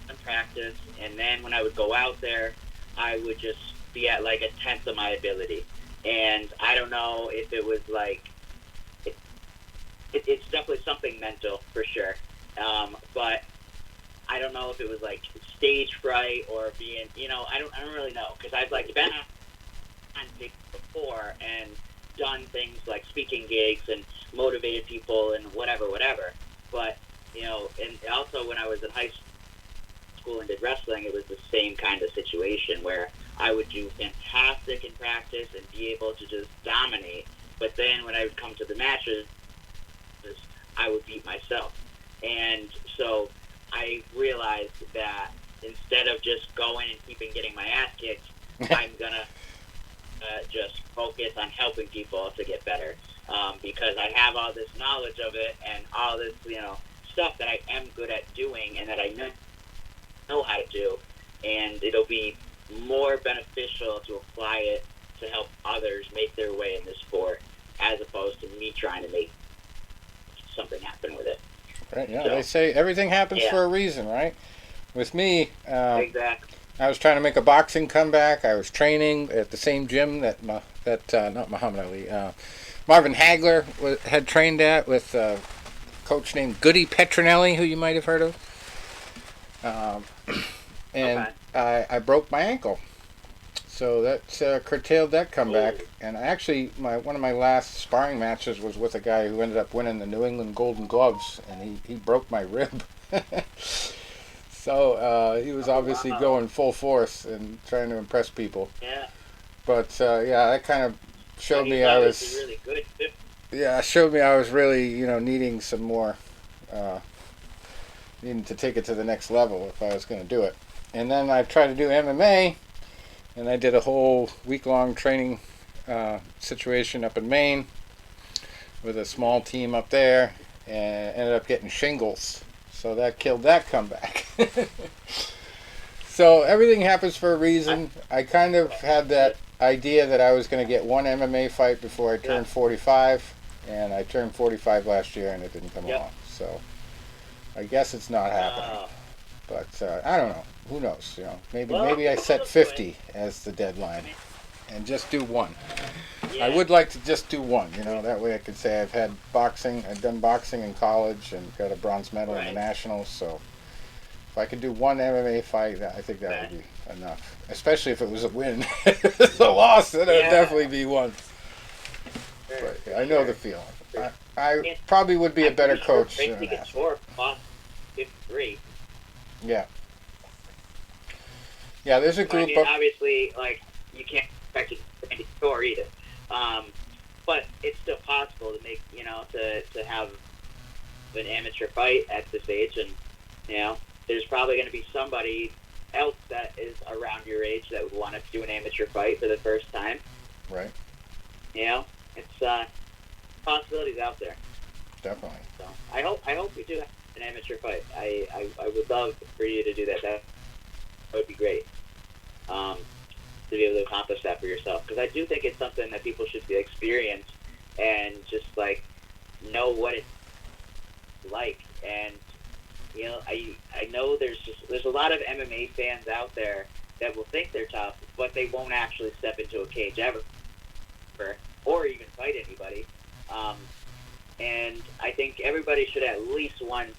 in practice, and then when I would go out there, I would just be at like a tenth of my ability. And I don't know if it was like, it's definitely something mental for sure. But I don't know if it was like stage fright or being, I don't really know, because I've like been on gigs before and done things like speaking gigs and motivated people and whatever. But, and also when I was in high school and did wrestling, it was the same kind of situation where I would do fantastic in practice and be able to just dominate. But then when I would come to the matches, I would beat myself. And so I realized that instead of just going and keeping getting my ass kicked, I'm going to just focus on helping people to get better. Because I have all this knowledge of it and all this, stuff that I am good at doing and that I know how to do. And it'll be more beneficial to apply it to help others make their way in this sport, as opposed to me trying to make something happen with it. Right, yeah. So, they say everything happens for a reason, right? With me, exactly. I was trying to make a boxing comeback. I was training at the same gym that not Muhammad Ali, Marvin Hagler had trained at, with a coach named Goody Petronelli, who you might have heard of. And I broke my ankle, so that curtailed that comeback. Ooh. And actually, one of my last sparring matches was with a guy who ended up winning the New England Golden Gloves, and he broke my rib. So he was obviously going full force and trying to impress people. Yeah. But that kind of showed me I was really good too. Yeah, it showed me I was really needing some more, needing to take it to the next level if I was going to do it. And then I tried to do MMA, and I did a whole week-long training situation up in Maine with a small team up there, and ended up getting shingles. So that killed that comeback. So everything happens for a reason. I kind of had that idea that I was going to get one MMA fight before I turned 45, and I turned 45 last year, and it didn't come along. So I guess it's not happening. But I don't know. Who knows? You know, maybe I set 50 as the deadline, and just do one. I would like to just do one. You know, that way I could say I've had boxing. I've done boxing in college and got a bronze medal in the nationals. So if I could do one MMA fight, I think that would be enough. Especially if it was a win. If it's a loss, then it would definitely be one. But yeah, I know the feeling. I probably would be a better coach. Than an athlete. 53. Yeah. Yeah, there's a group of... Obviously, like, you can't expect it to score either. But it's still possible to make, to have an amateur fight at this age. And, there's probably going to be somebody else that is around your age that would want to do an amateur fight for the first time. Right. It's possibilities out there. Definitely. So I hope we do have an amateur fight. I would love for you to do that. That would be great. To be able to accomplish that for yourself, because I do think it's something that people should experience and just like know what it's like. And I know there's a lot of MMA fans out there that will think they're tough, but they won't actually step into a cage ever, or even fight anybody. And I think everybody should at least once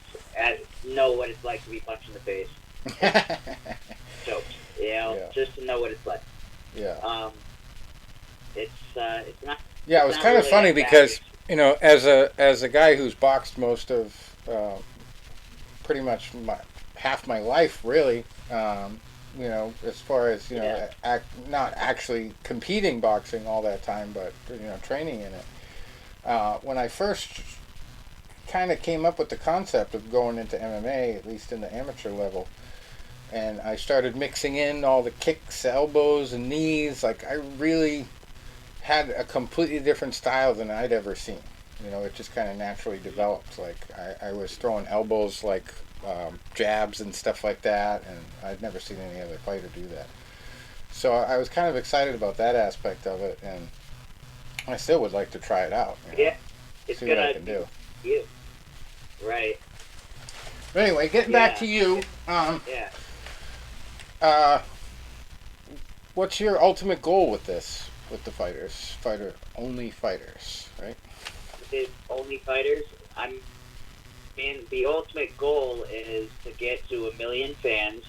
know what it's like to be punched in the face. Choked, just to know what it's like. Yeah. It's not. Yeah, it was kind of funny because as a guy who's boxed most of pretty much half my life, really. As far as not actually competing boxing all that time, but training in it. When I first kind of came up with the concept of going into MMA, at least in the amateur level, and I started mixing in all the kicks, elbows, and knees, like I really had a completely different style than I'd ever seen. It just kind of naturally developed. Like I was throwing elbows like jabs and stuff like that, and I'd never seen any other fighter do that. So I was kind of excited about that aspect of it, and I still would like to try it out. It's see what I can do. Right. But anyway, getting back to you. What's your ultimate goal with this? With the fighters, OnlyFighters, right? The OnlyFighters. The ultimate goal is to get to 1 million fans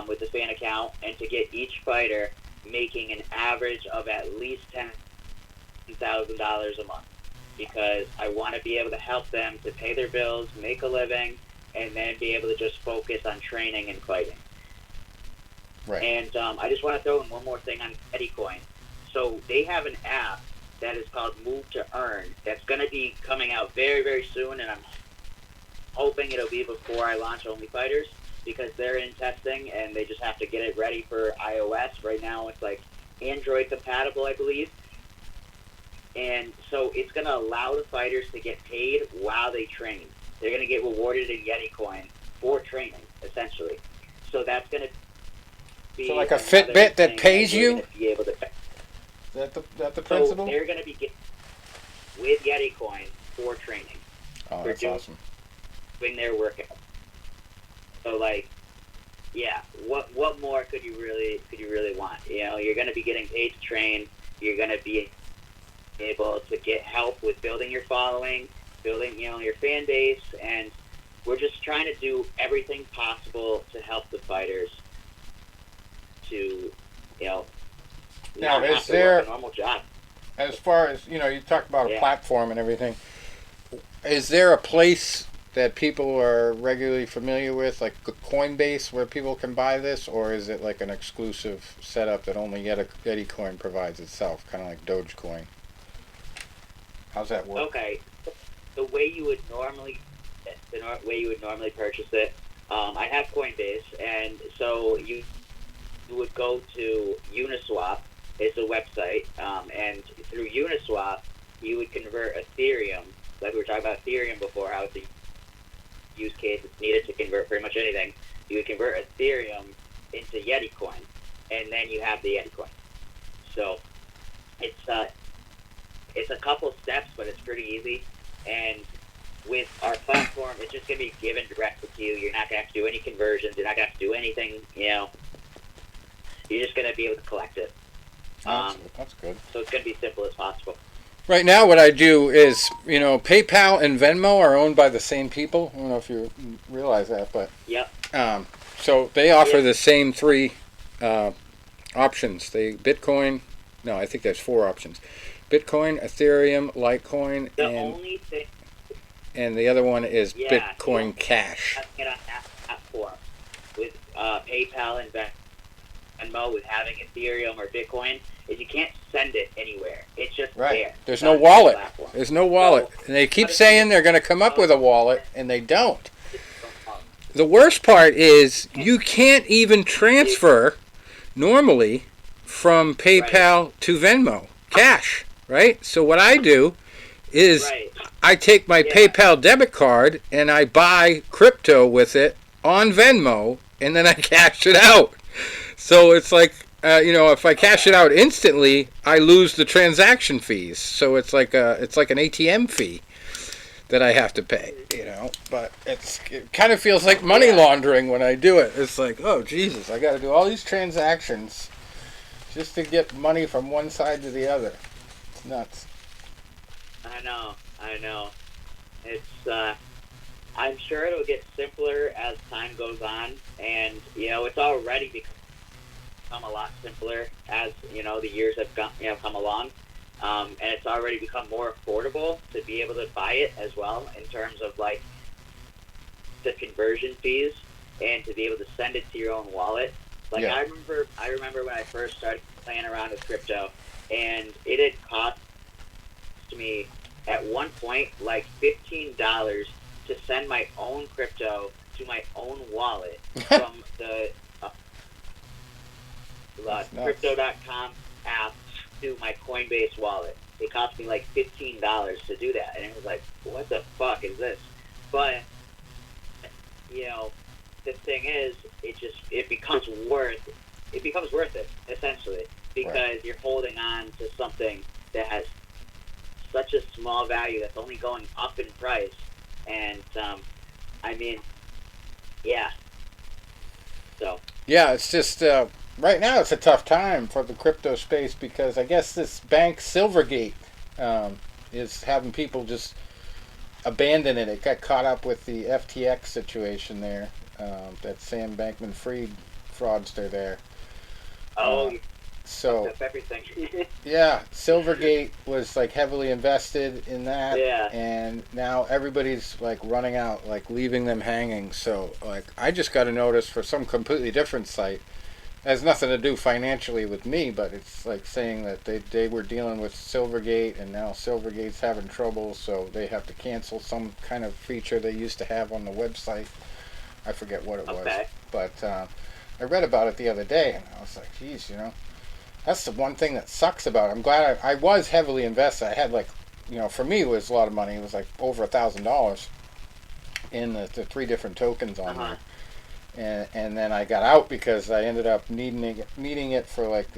with the fan account, and to get each fighter making an average of at least $10,000 a month, because I want to be able to help them to pay their bills, make a living, and then be able to just focus on training and fighting. Right. And I just want to throw in one more thing on Yeti Coin. So they have an app that is called Move to Earn that's going to be coming out very, very soon, and I'm hoping it'll be before I launch OnlyFighters, because they're in testing and they just have to get it ready for iOS. Right now it's like Android compatible, I believe. And so it's going to allow the fighters to get paid while they train. They're going to get rewarded in Yeti Coin for training, essentially. So that's going to be... So like a Fitbit that pays you? Be able to Is that the principle? So they're going to be getting with Yeti Coin for training. Oh, that's awesome. Doing their workout. So what more could you really want? You're going to be getting paid to train. You're going to be able to get help with building your following, building your fan base, and we're just trying to do everything possible to help the fighters to now not is have to there work a normal job. As far as you talked about a platform and everything, is there a place that people are regularly familiar with, like Coinbase, where people can buy this, or is it like an exclusive setup that only Yeti Coin provides itself, kind of like Dogecoin? How's that work? Okay, the way you would normally purchase it, I have Coinbase, and so you would go to Uniswap. It's a website, and through Uniswap, you would convert Ethereum, like we were talking about Ethereum before, how it's a use case it's needed to convert pretty much anything. You would convert Ethereum into Yeti Coin, and then you have the Yeti Coin. So it's a couple steps, but it's pretty easy. And with our platform, it's just going to be given directly to you. You're not going to have to do any conversions. You're not going to have to do anything, You're just going to be able to collect it. That's good. So it's going to be simple as possible. Right now, what I do is, PayPal and Venmo are owned by the same people. I don't know if you realize that, but Yep. So they offer the same three options. Bitcoin. No, I think there's 4 options: Bitcoin, Ethereum, Litecoin, and the other one is Bitcoin Cash. Get on that form with PayPal and Venmo, with having Ethereum or Bitcoin, is you can't send it anywhere. It's just there. There's no wallet. There's no wallet. And they keep saying they're going to come up with a wallet, and they don't. The worst part is you can't even transfer normally from PayPal to Venmo cash, right? So what I do is I take my PayPal debit card and I buy crypto with it on Venmo, and then I cash it out. So it's like, if I cash it out instantly, I lose the transaction fees. So it's like an ATM fee that I have to pay, But it kind of feels like money laundering when I do it. It's like, oh, Jesus, I got to do all these transactions just to get money from one side to the other. It's nuts. I know. It's, I'm sure it'll get simpler as time goes on, and, it's already become a lot simpler as, the years have come along. And it's already become more affordable to be able to buy it as well, in terms of like the conversion fees, and to be able to send it to your own wallet. Like I remember when I first started playing around with crypto, and it had cost me at one point like $15 to send my own crypto to my own wallet from the crypto.com app to my Coinbase wallet. It cost me like $15 to do that, and it was like, what the fuck is this? But the thing is, it becomes worth it essentially, because you're holding on to something that has such a small value that's only going up in price. And so it's just right now it's a tough time for the crypto space, because I guess this bank Silvergate is having people just abandon it. It got caught up with the FTX situation there, that Sam Bankman-Fried fraudster there. So everything. Silvergate was like heavily invested in that, and now everybody's like running out, like leaving them hanging. So like I just got a notice for some completely different site. It has nothing to do financially with me, but it's like saying that they were dealing with Silvergate, and now Silvergate's having trouble, so they have to cancel some kind of feature they used to have on the website. I forget what it was, but I read about it the other day, and I was like, geez, that's the one thing that sucks about it. I'm glad I was heavily invested. I had like, for me it was a lot of money. It was like over $1,000 in the 3 different tokens on there. And then I got out because I ended up needing it for like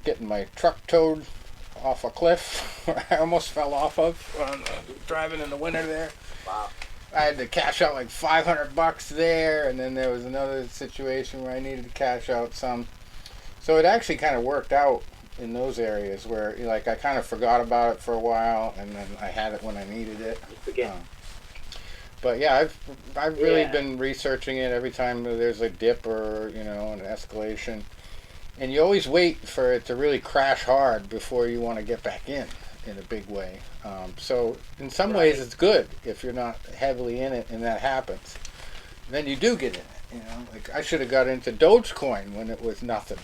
getting my truck towed off a cliff where I almost fell off of driving in the winter there. Wow. I had to cash out like $500 there, and then there was another situation where I needed to cash out some. So it actually kind of worked out in those areas where like I kind of forgot about it for a while, and then I had it when I needed it. But yeah, I've really been researching it every time there's a dip or an escalation, and you always wait for it to really crash hard before you want to get back in a big way. So in some ways it's good if you're not heavily in it and that happens. Then you do get in it. Like I should have got into Dogecoin when it was nothing,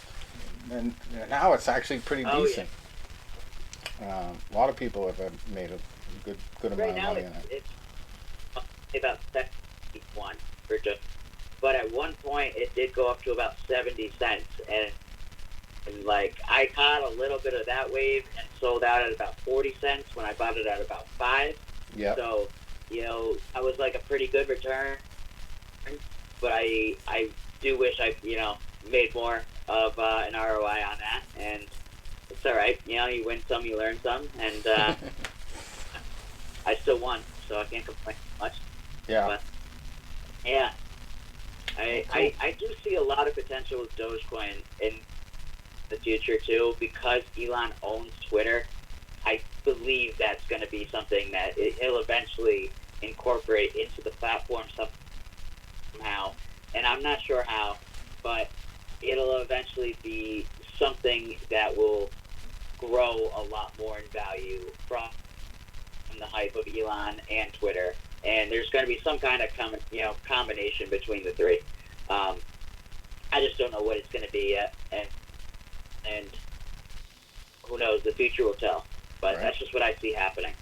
and now it's actually pretty decent. A lot of people have made a good amount of money on it. It's about 71 for just, but at one point it did go up to about 70 cents, and like I caught a little bit of that wave and sold out at about 40 cents when I bought it at about 5. Yeah. So I was like a pretty good return, but I do wish I made more of an ROI on that, and it's all right. You know, you win some, you learn some, and I still won, so I can't complain much. Yeah. But yeah, Cool. I do see a lot of potential with Dogecoin in the future too, because Elon owns Twitter. I believe that's going to be something that he'll eventually incorporate into the platform somehow, and I'm not sure how, but it'll eventually be something that will grow a lot more in value from the hype of Elon and Twitter. And there's going to be some kind of combination between the three. I just don't know what it's going to be yet, and who knows? The future will tell. But Right. That's just what I see happening,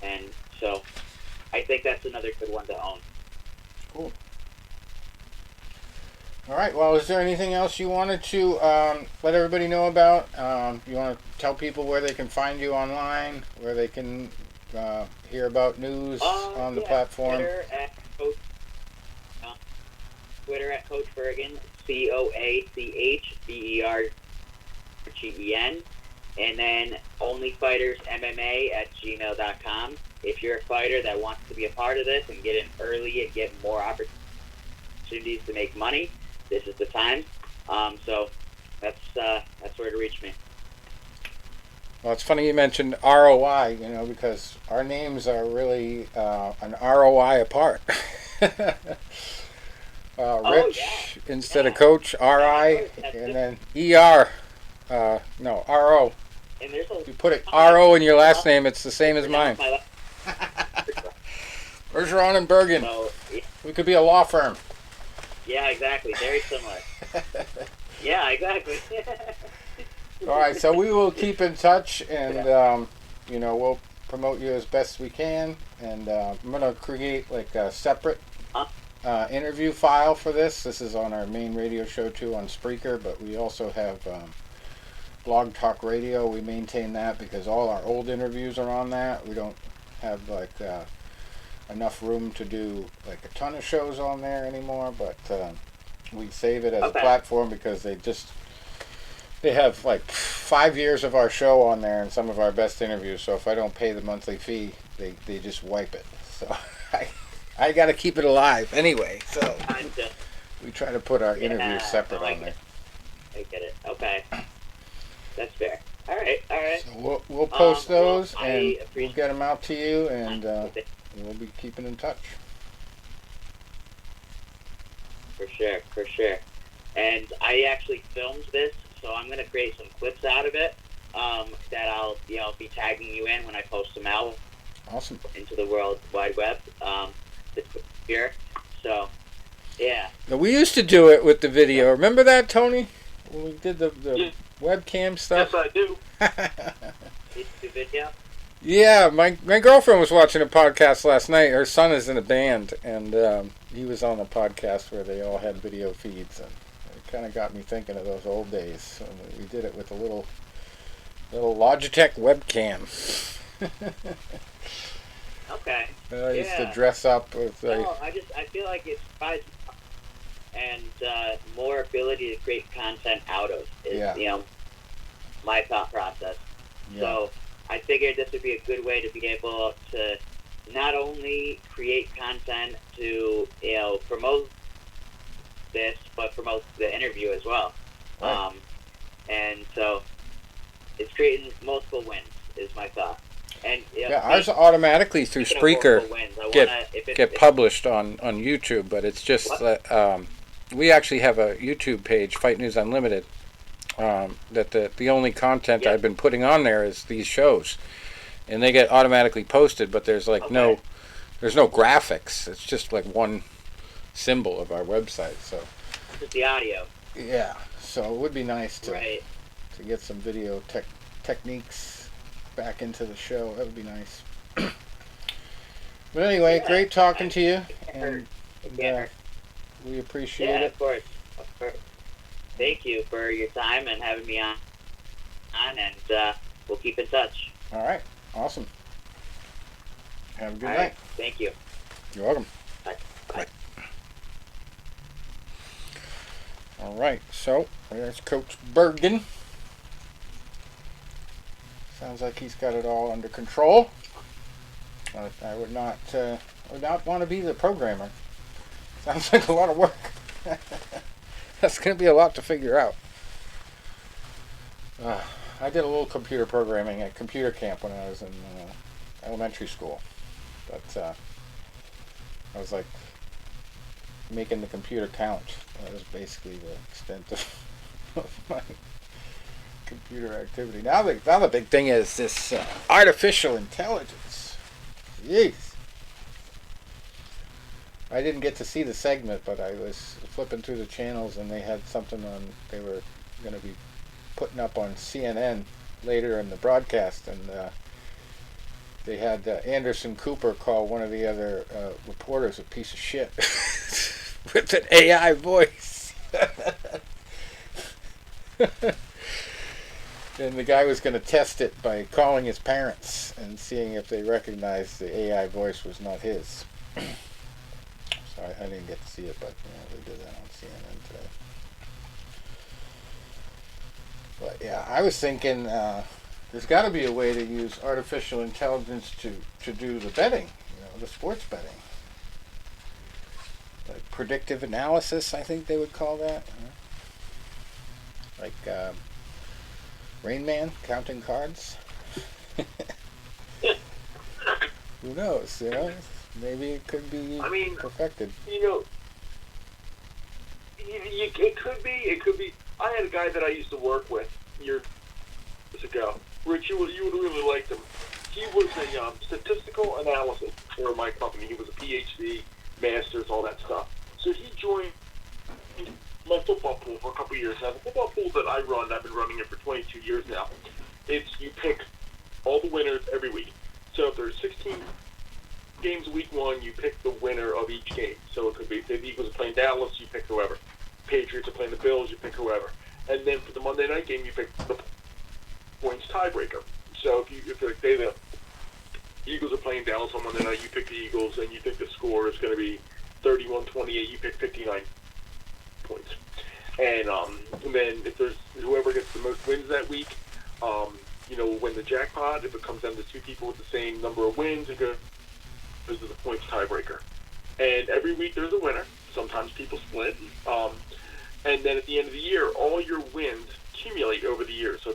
and so I think that's another good one to own. Cool. All right. Well, is there anything else you wanted to let everybody know about? You want to tell people where they can find you online, where they can hear about news on the platform? Twitter at Coach Bergen, CoachBergen, and then OnlyFighters MMA at gmail.com. If you're a fighter that wants to be a part of this and get in early and get more opportunities to make money, this is the time. So that's where to reach me. Well, it's funny you mentioned ROI, because our names are really an ROI apart. Rich instead of Coach, RI, and then ER. No, RO. And there's You put it RO in your last name, it's the same as mine. Bergeron and Bergen. So, We could be a law firm. yeah, exactly. Very similar. Yeah, exactly. All right, so we will keep in touch, and we'll promote you as best we can. And I'm gonna create like a separate interview file for this. This is on our main radio show too on Spreaker, but we also have Blog Talk Radio. We maintain that because all our old interviews are on that. We don't have enough room to do like a ton of shows on there anymore, but we save it as a platform because they have like 5 years of our show on there and some of our best interviews. So if I don't pay the monthly fee, they just wipe it. So I got to keep it alive anyway. So we try to put our interviews separate on there. I get it. Okay, that's fair. All right. So we'll post those and we'll appreciate get them out to you, and we'll be keeping in touch. For sure. And I actually filmed this, so I'm gonna create some clips out of it that I'll be tagging you in when I post them out. Awesome. Into the World Wide Web. Here. So, yeah. Now, we used to do it with the video. Remember that, Tony? When we did the webcam stuff? Yes, I do. The video? Yeah, my girlfriend was watching a podcast last night. Her son is in a band, and he was on a podcast where they all had video feeds, and it kind of got me thinking of those old days. So we did it with a little Logitech webcam. Okay. I used to dress up with I feel like it's and more ability to create content out of is my thought process. Yeah. So I figured this would be a good way to be able to not only create content to promote this, but promote the interview as well. Right. And so it's creating multiple wins is my thought. And ours automatically through Spreaker get published on YouTube, but it's just that we actually have a YouTube page, Fight News Unlimited. That the only content I've been putting on there is these shows, and they get automatically posted. But there's there's no graphics. It's just like one symbol of our website. So just the audio. Yeah. So it would be nice to get some video techniques back into the show. That would be nice. But anyway, great talking to you, and we appreciate it. Of course. Thank you for your time and having me on, and we'll keep in touch. All right, awesome. Have a good night. Right. Thank you. You're welcome. Bye. Bye. All right, so there's Coach Bergen. Sounds like he's got it all under control. I would not want to be the programmer. Sounds like a lot of work. That's going to be a lot to figure out. I did a little computer programming at computer camp when I was in elementary school. But I was like making the computer count. That was basically the extent of my computer activity. Now the big thing is this artificial intelligence. Jeez. I didn't get to see the segment, but I was flipping through the channels and they had something on. They were going to be putting up on CNN later in the broadcast, and they had Anderson Cooper call one of the other reporters a piece of shit with an AI voice. And the guy was going to test it by calling his parents and seeing if they recognized the AI voice was not his. So I didn't get to see it, but they did that on CNN today. But yeah, I was thinking there's got to be a way to use artificial intelligence to do the betting, the sports betting. Like predictive analysis, I think they would call that. Like Rain Man counting cards. Who knows, Maybe it could be perfected. It could be. I had a guy that I used to work with years ago. Rich, you would really like him. He was a statistical analysis for my company. He was a PhD, masters, all that stuff. So he joined my football pool for a couple of years. Now, the football pool that I run, I've been running it for 22 years now. You pick all the winners every week. So if there's 16 games week one, you pick the winner of each game. So it could be if the Eagles are playing Dallas, you pick whoever. Patriots are playing the Bills, you pick whoever. And then for the Monday night game, you pick the points tiebreaker. So if the Eagles are playing Dallas on Monday night, you pick the Eagles, and you think the score is going to be 31-28, you pick 59 points. And then if there's whoever gets the most wins that week, will win the jackpot. If it comes down to two people with the same number of wins, it goes to the points tiebreaker. And every week there's a winner. Sometimes people split. And then at the end of the year, all your wins accumulate over the year. So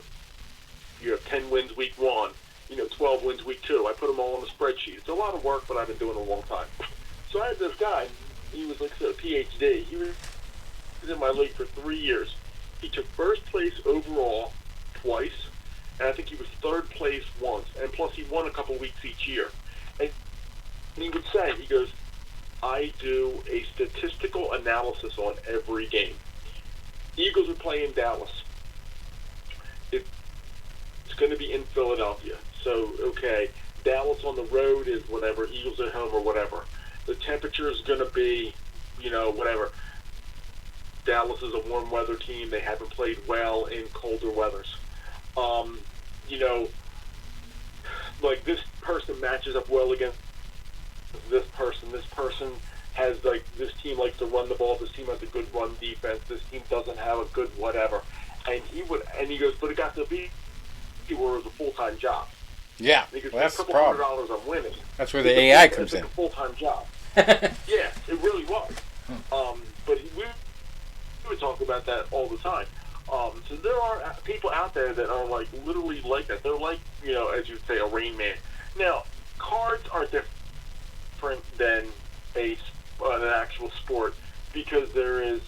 you have 10 wins week one, 12 wins week two. I put them all on the spreadsheet. It's a lot of work, but I've been doing it a long time. So I had this guy. He was like a PhD. He was in my league for 3 years. He took first place overall twice, and I think he was third place once. And plus, he won a couple weeks each year. And he would say, he goes, I do a statistical analysis on every game. Eagles are playing Dallas. It's going to be in Philadelphia. So, okay, Dallas on the road is whatever, Eagles at home or whatever. The temperature is going to be, whatever. Dallas is a warm weather team. They haven't played well in colder weathers. Like this person matches up well against this person. This person has this team likes to run the ball. This team has a good run defense. This team doesn't have a good whatever. And he goes, but it got to be where it was a full-time job. Yeah, because well, that's the problem. problem. $200 I'm winning. That's where the AI comes in. It's a full-time job. Yeah, it really was. But we would talk about that all the time. So there are people out there that are literally like that. They're like, as you'd say, a Rain Man. Now, cards are different than an actual sport because there is,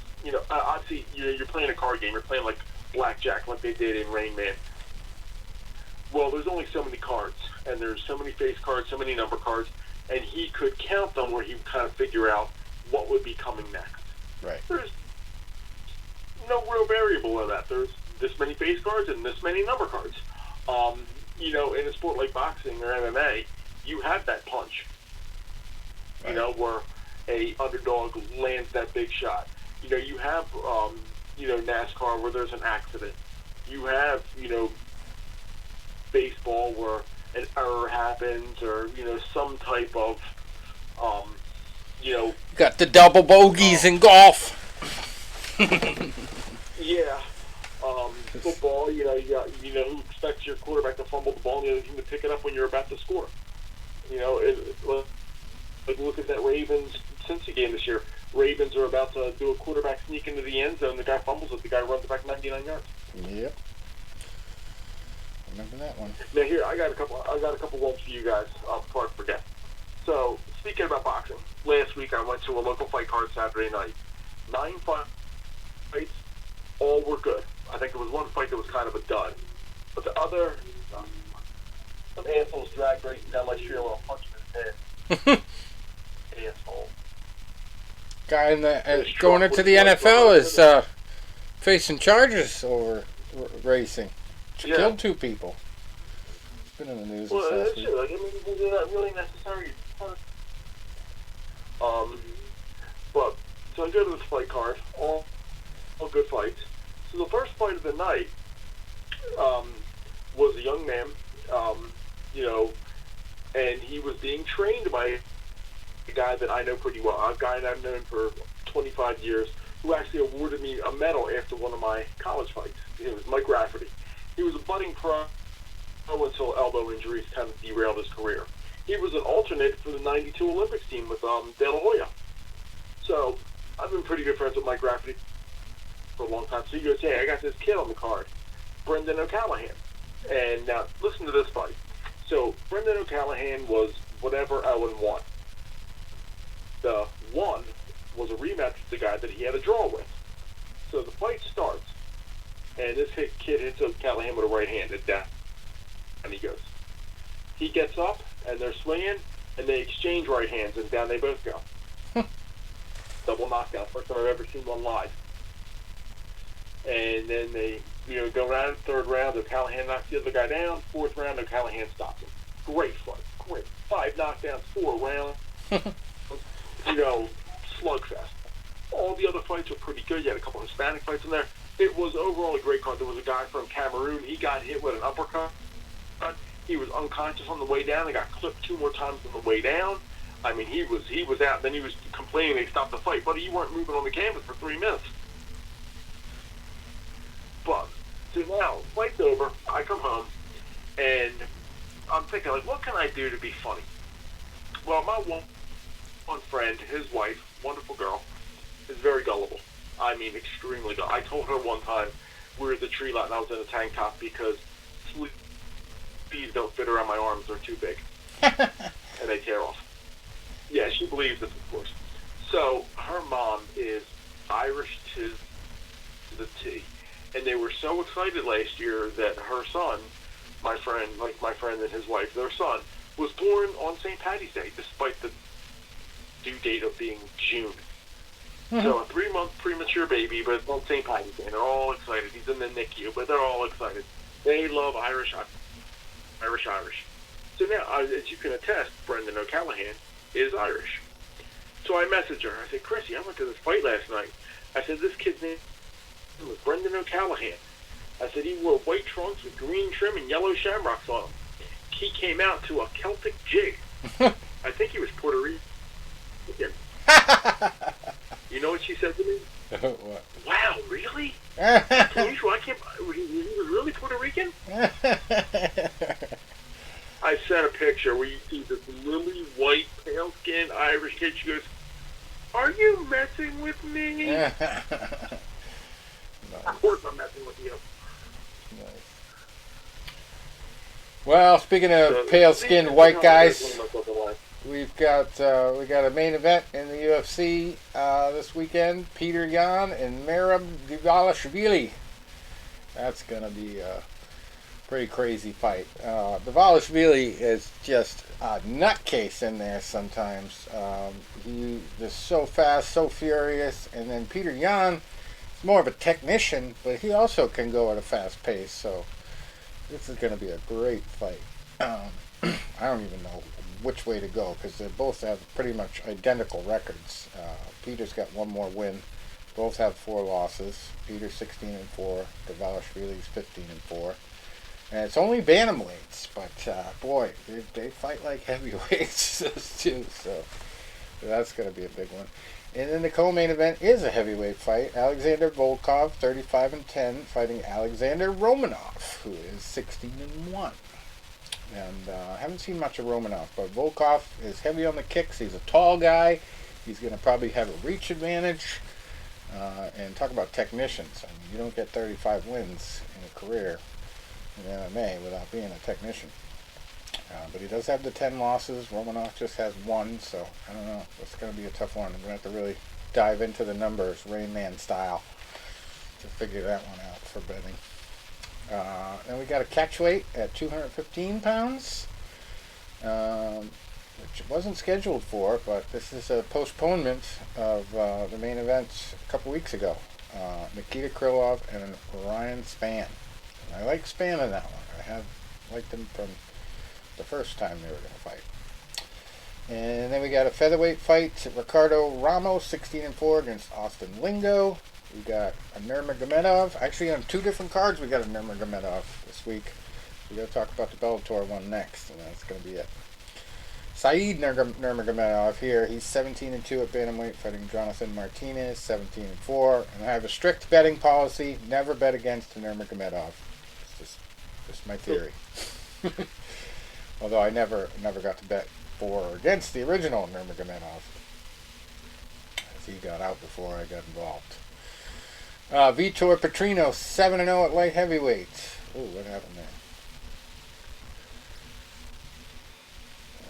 obviously, you're playing a card game. You're playing like blackjack, like they did in Rain Man. Well, there's only so many cards, and there's so many face cards, so many number cards, and he could count them where he would kind of figure out what would be coming next. Right. There's no real variable in that. There's this many face cards and this many number cards. In a sport like boxing or MMA, you have that punch. Right. Where a underdog lands that big shot. You have, NASCAR where there's an accident. You have, baseball where an error happens or, some type of, Got the double bogeys in golf. Yeah. Football, who expects your quarterback to fumble the ball and the other team to pick it up when you're about to score? Look at that Ravens-Cincy game this year. Ravens are about to do a quarterback sneak into the end zone. The guy fumbles it. The guy runs it back 99 yards. Yep. Remember that one. Now here, I got a couple ones for you guys before I forget. So, speaking about boxing, last week I went to a local fight card Saturday night. 9 fights, all were good. I think there was one fight that was kind of a dud. But the other, some assholes dragged racing down my street and I'll punch him in his head. Asshole. Guy going into the NFL is facing charges over racing. Killed 2 people. It's been in the news this last week. They're not really necessary. But so I go to this fight card, all good fights. So the first fight of the night was a young man, and he was being trained by a guy that I know pretty well, a guy that I've known for 25 years, who actually awarded me a medal after one of my college fights. It was Mike Rafferty. He was a budding pro until elbow injuries kind of derailed his career. He was an alternate for the '92 Olympics team with De La Hoya. So I've been pretty good friends with Mike Rafferty for a long time. So he goes, hey, I got this kid on the card, Brendan O'Callahan. And now listen to this fight. So Brendan O'Callahan was whatever Owen won. The one was a rematch with the guy that he had a draw with. So the fight starts, and this kid hits O'Callahan with a right hand, and down and he goes. He gets up, and they're swinging, and they exchange right hands, and down they both go. Double knockdown, first time I've ever seen one live. And then they, go around, third round, O'Callahan knocks the other guy down, fourth round, O'Callahan stops him. Great fight, great. 5 knockdowns, 4 rounds, slugfest. All the other fights were pretty good. You had a couple of Hispanic fights in there. It was overall a great card. There was a guy from Cameroon. He got hit with an uppercut. He was unconscious on the way down. He got clipped 2 more times on the way down. I mean, he was out. Then he was complaining they stopped the fight. Buddy, you weren't moving on the canvas for 3 minutes. But, so now, fight's over. I come home, and I'm thinking, what can I do to be funny? Well, my one friend, his wife, wonderful girl, is very gullible. I mean, extremely gullible. I told her one time we were at the tree lot and I was in a tank top because sleeves don't fit around my arms. They're too big. And they tear off. Yeah, she believes this, of course. So her mom is Irish to the T. And they were so excited last year that her son, my friend and his wife, their son, was born on St. Paddy's Day, despite the due date of being June. So a 3-month premature baby, but it's on St. Paddy's Day, and they're all excited. He's in the NICU, but they're all excited. They love Irish. So now, as you can attest, Brendan O'Callahan is Irish. So I messaged her. I said, Chrissy, I went to this fight last night. I said, this kid's name was Brendan O'Callahan. I said, he wore white trunks with green trim and yellow shamrocks on him. He came out to a Celtic jig. I think he was Puerto Rican. You know what she said to me? What? Wow, really? Unusual. He was really Puerto Rican? I sent a picture where you see this lily white, pale-skinned Irish kid. She goes, are you messing with me? Nice. Of course I'm messing with you. Nice. Well, speaking of pale-skinned white guys, we got a main event in the UFC this weekend. Peter Yan and Merab Dvalishvili. That's gonna be a pretty crazy fight. Dvalishvili is just a nutcase in there sometimes. He is so fast, so furious, and then Peter Yan is more of a technician, but he also can go at a fast pace. So this is gonna be a great fight. I don't even know which way to go because they both have pretty much identical records. Peter's got 1 more win. Both have 4 losses. Peter's 16-4. Dvalishvili's 15-4. And it's only bantamweights, but boy, they fight like heavyweights those two. So So that's going to be a big one. And then the co-main event is a heavyweight fight. Alexander Volkov, 35-10, fighting Alexander Romanov, who is 16-1. And I haven't seen much of Romanov, but Volkov is heavy on the kicks. He's a tall guy. He's going to probably have a reach advantage. And talk about technicians. I mean, you don't get 35 wins in a career in MMA without being a technician. But he does have the 10 losses. Romanov just has 1, so I don't know. It's going to be a tough one. I'm going to have to really dive into the numbers, Rain Man style, to figure that one out for betting. Then we got a catch weight at 215 pounds, which it wasn't scheduled for, but this is a postponement of the main event a couple weeks ago. Nikita Krylov and Ryan Spann. And I like Spann in that one. I have liked him from the first time they were going to fight. And then we got a featherweight fight. Ricardo Ramos, 16-4 against Austin Lingo. We got a Nurmagomedov. Actually, on 2 different cards, we got a Nurmagomedov this week. We got to talk about the Bellator one next, and that's going to be it. Saeed Nurmagomedov here. He's 17-2 at bantamweight, fighting Jonathan Martinez, 17-4. And I have a strict betting policy: never bet against the Nurmagomedov. It's just my theory. Although I never got to bet for or against the original Nurmagomedov, as he got out before I got involved. Vitor Petrino, 7-0 at light heavyweight. Ooh, what happened there?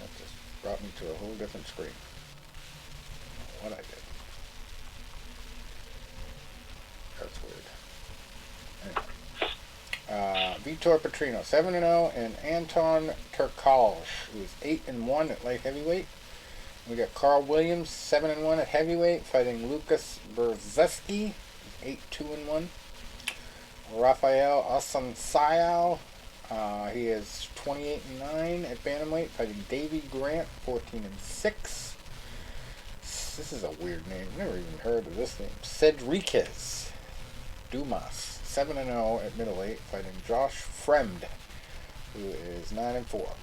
That just brought me to a whole different screen. What I did. That's weird. Anyway. Vitor Petrino, 7-0, and Anton Turkalj, who is 8-1 at light heavyweight. We got Carl Williams, 7-1 at heavyweight, fighting Lucas Brzeski, 8-2-1. Rafael Asunciao, he is 28-9 at bantamweight, fighting Davey Grant, 14-6. This is a weird name. Never even heard of this name. Cedriquez Dumas, 7-0 at middleweight, fighting Josh Fremd, who is 9-4.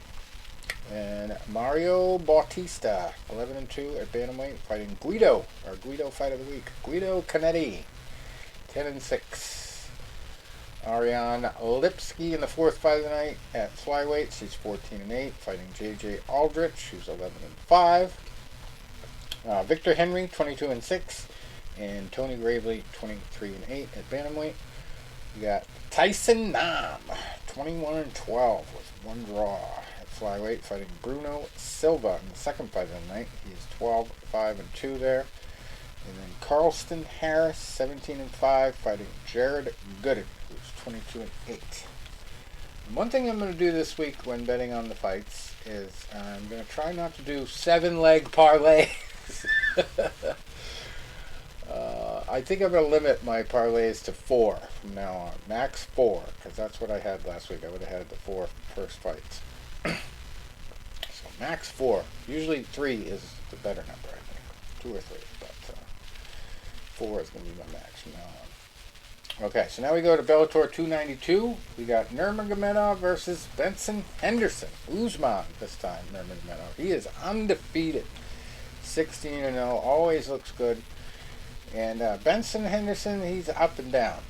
And Mario Bautista, 11-2 at bantamweight, fighting Guido, our Guido fight of the week, Guido Canetti, 10-6. Ariane Lipsky in the 4th fight of the night at flyweight. She's 14-8, fighting JJ Aldrich, who's 11-5. Victor Henry, 22-6, and Tony Gravely, 23-8 at bantamweight. We got Tyson Nam, 21-12 with 1 draw at flyweight, fighting Bruno Silva in the 2nd fight of the night. He's 12-5-2 there. And then Carlston Harris, 17-5, fighting Jared Gooden, who's 22-8. And one thing I'm going to do this week when betting on the fights is I'm going to try not to do 7-leg parlays. I think I'm going to limit my parlays to 4 from now on. Max 4, because that's what I had last week. I would have had the 4 first fights. So max 4. Usually 3 is the better number, I think. 2 or 3, but 4 is going to be my max from now on. Okay, so now we go to Bellator 292. We got Nurmagomedov versus Benson Henderson. Usman this time, Nurmagomedov. He is undefeated. 16-0, always looks good. And Benson Henderson, he's up and down.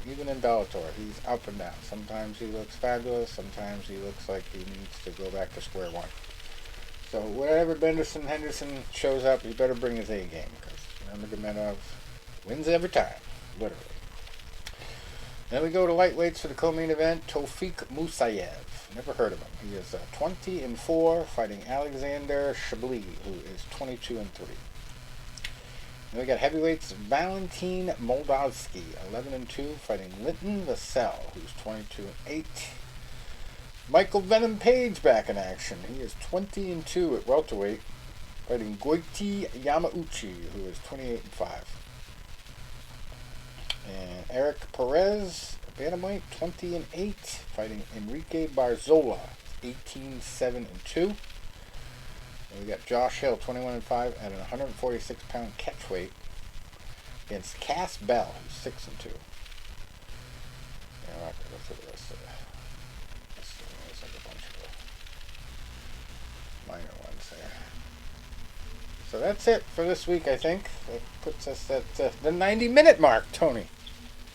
Even in Bellator, he's up and down. Sometimes he looks fabulous. Sometimes he looks like he needs to go back to square one. So whenever Benson Henderson shows up, he better bring his A game, because Nurmagomedov wins every time, literally. Then we go to lightweights for the co-main event. Tofik Musayev. Never heard of him. He is 20-4, fighting Alexander Shabli, who is 22-3. Then we got heavyweights. Valentin Moldavsky, 11-2, fighting Linton Vassell, who's 22-8. Michael Venom Page back in action. He is 20-2 at welterweight, fighting Goiti Yamauchi, who is 28-5. And Eric Perez, bantamweight, 20-8, fighting Enrique Barzola, 18-7-2. And we got Josh Hill, 21-5, at an 146-pound catchweight against Cass Bell, who's 6-2. Yeah, I'll have to go through the rest of it. There's like a bunch of minor ones there. So that's it for this week, I think. That puts us at the 90-minute mark, Tony.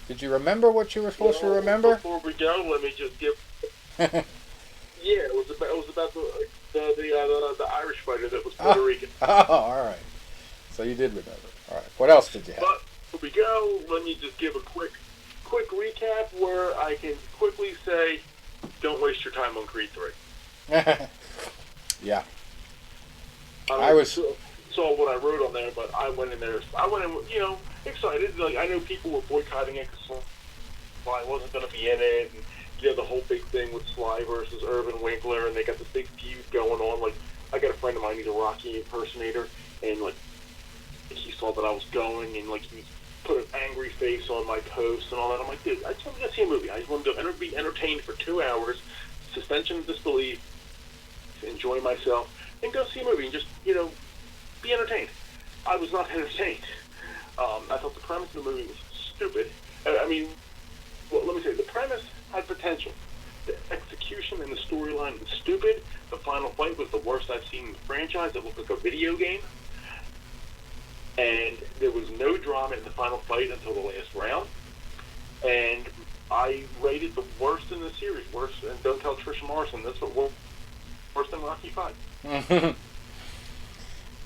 Did you remember what you were supposed to remember? Before we go, let me just give... Yeah, it was about the Irish fighter that was Puerto Rican. Oh, all right. So you did remember. All right. What else did you have? But before we go, let me just give a quick recap where I can quickly say, don't waste your time on Creed 3. Yeah. I saw what I wrote on there, but I went in, excited. Like, I know people were boycotting it because Sly wasn't going to be in it, and the whole big thing with Sly versus Irvin Winkler, and they got this big feud going on. Like, I got a friend of mine, he's a Rocky impersonator, and like, he saw that I was going, and like, he put an angry face on my post and all that. I'm like, dude, I just want to go see a movie. I just want to be entertained for 2 hours, suspension of disbelief, enjoy myself, and go see a movie and just, be entertained. I was not entertained. I thought the premise of the movie was stupid. Let me say, the premise had potential. The execution and the storyline was stupid. The final fight was the worst I've seen in the franchise. It looked like a video game. And there was no drama in the final fight until the last round. And I rated the worst in the series. Worse, and don't tell Trisha Morrison, that's what worse than Rocky 5.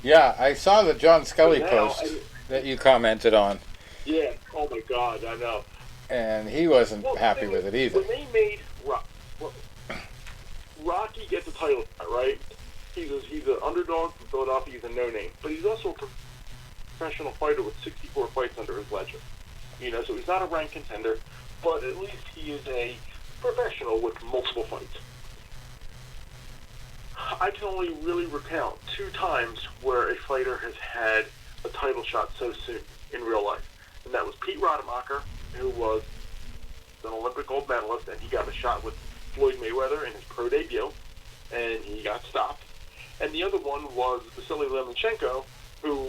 Yeah, I saw the John Scully post that you commented on. Yeah, oh my God, I know. And he wasn't happy with it either. When they made Rocky get the title, right? He's an underdog from Philadelphia. He's a no-name, but he's also a professional fighter with 64 fights under his ledger. So he's not a ranked contender, but at least he is a professional with multiple fights. I can only really recount 2 times where a fighter has had a title shot so soon in real life, and that was Pete Rademacher, who was an Olympic gold medalist, and he got a shot with Floyd Mayweather in his pro debut, and he got stopped. And the other one was Vasily Lomachenko, who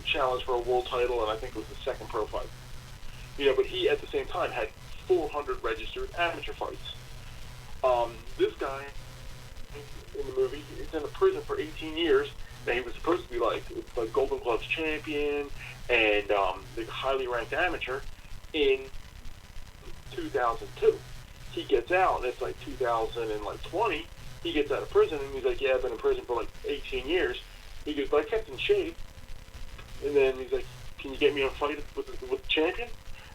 challenged for a world title, and I think it was the second pro fight. But he, at the same time, had 400 registered amateur fights. This guy, in the movie, he's in a prison for 18 years. Now, he was supposed to be like Golden Gloves champion and the highly ranked amateur in 2002. He gets out, and it's like 2020. He gets out of prison, and he's like, yeah, I've been in prison for like 18 years. He goes, but I kept in shape. And then he's like, can you get me a fight with the champion?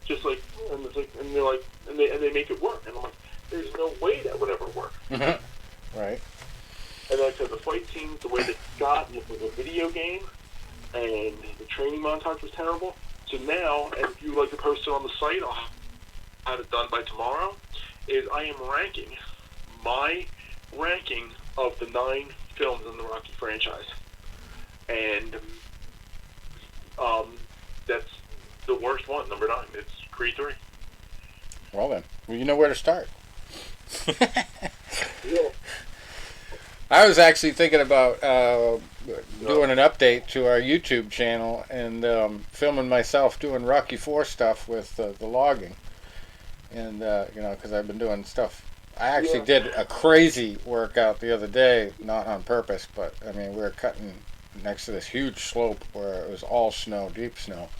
Just like, and it's like, and they're like, and they make it work. And I'm like, there's no way that would ever work. Right. And like I said, the fight scenes, the way they got it was a video game, and the training montage was terrible. So now, and if you like to post it on the site, I'll have it done by tomorrow, is I am ranking my ranking of the 9 films in the Rocky franchise. And that's the worst one, number 9. It's Creed 3. Well then, you know where to start. Yeah. I was actually thinking about doing an update to our YouTube channel and filming myself doing Rocky 4 stuff with the logging. And, because I've been doing stuff. I actually did a crazy workout the other day, not on purpose, but, we were cutting next to this huge slope where it was all snow, deep snow.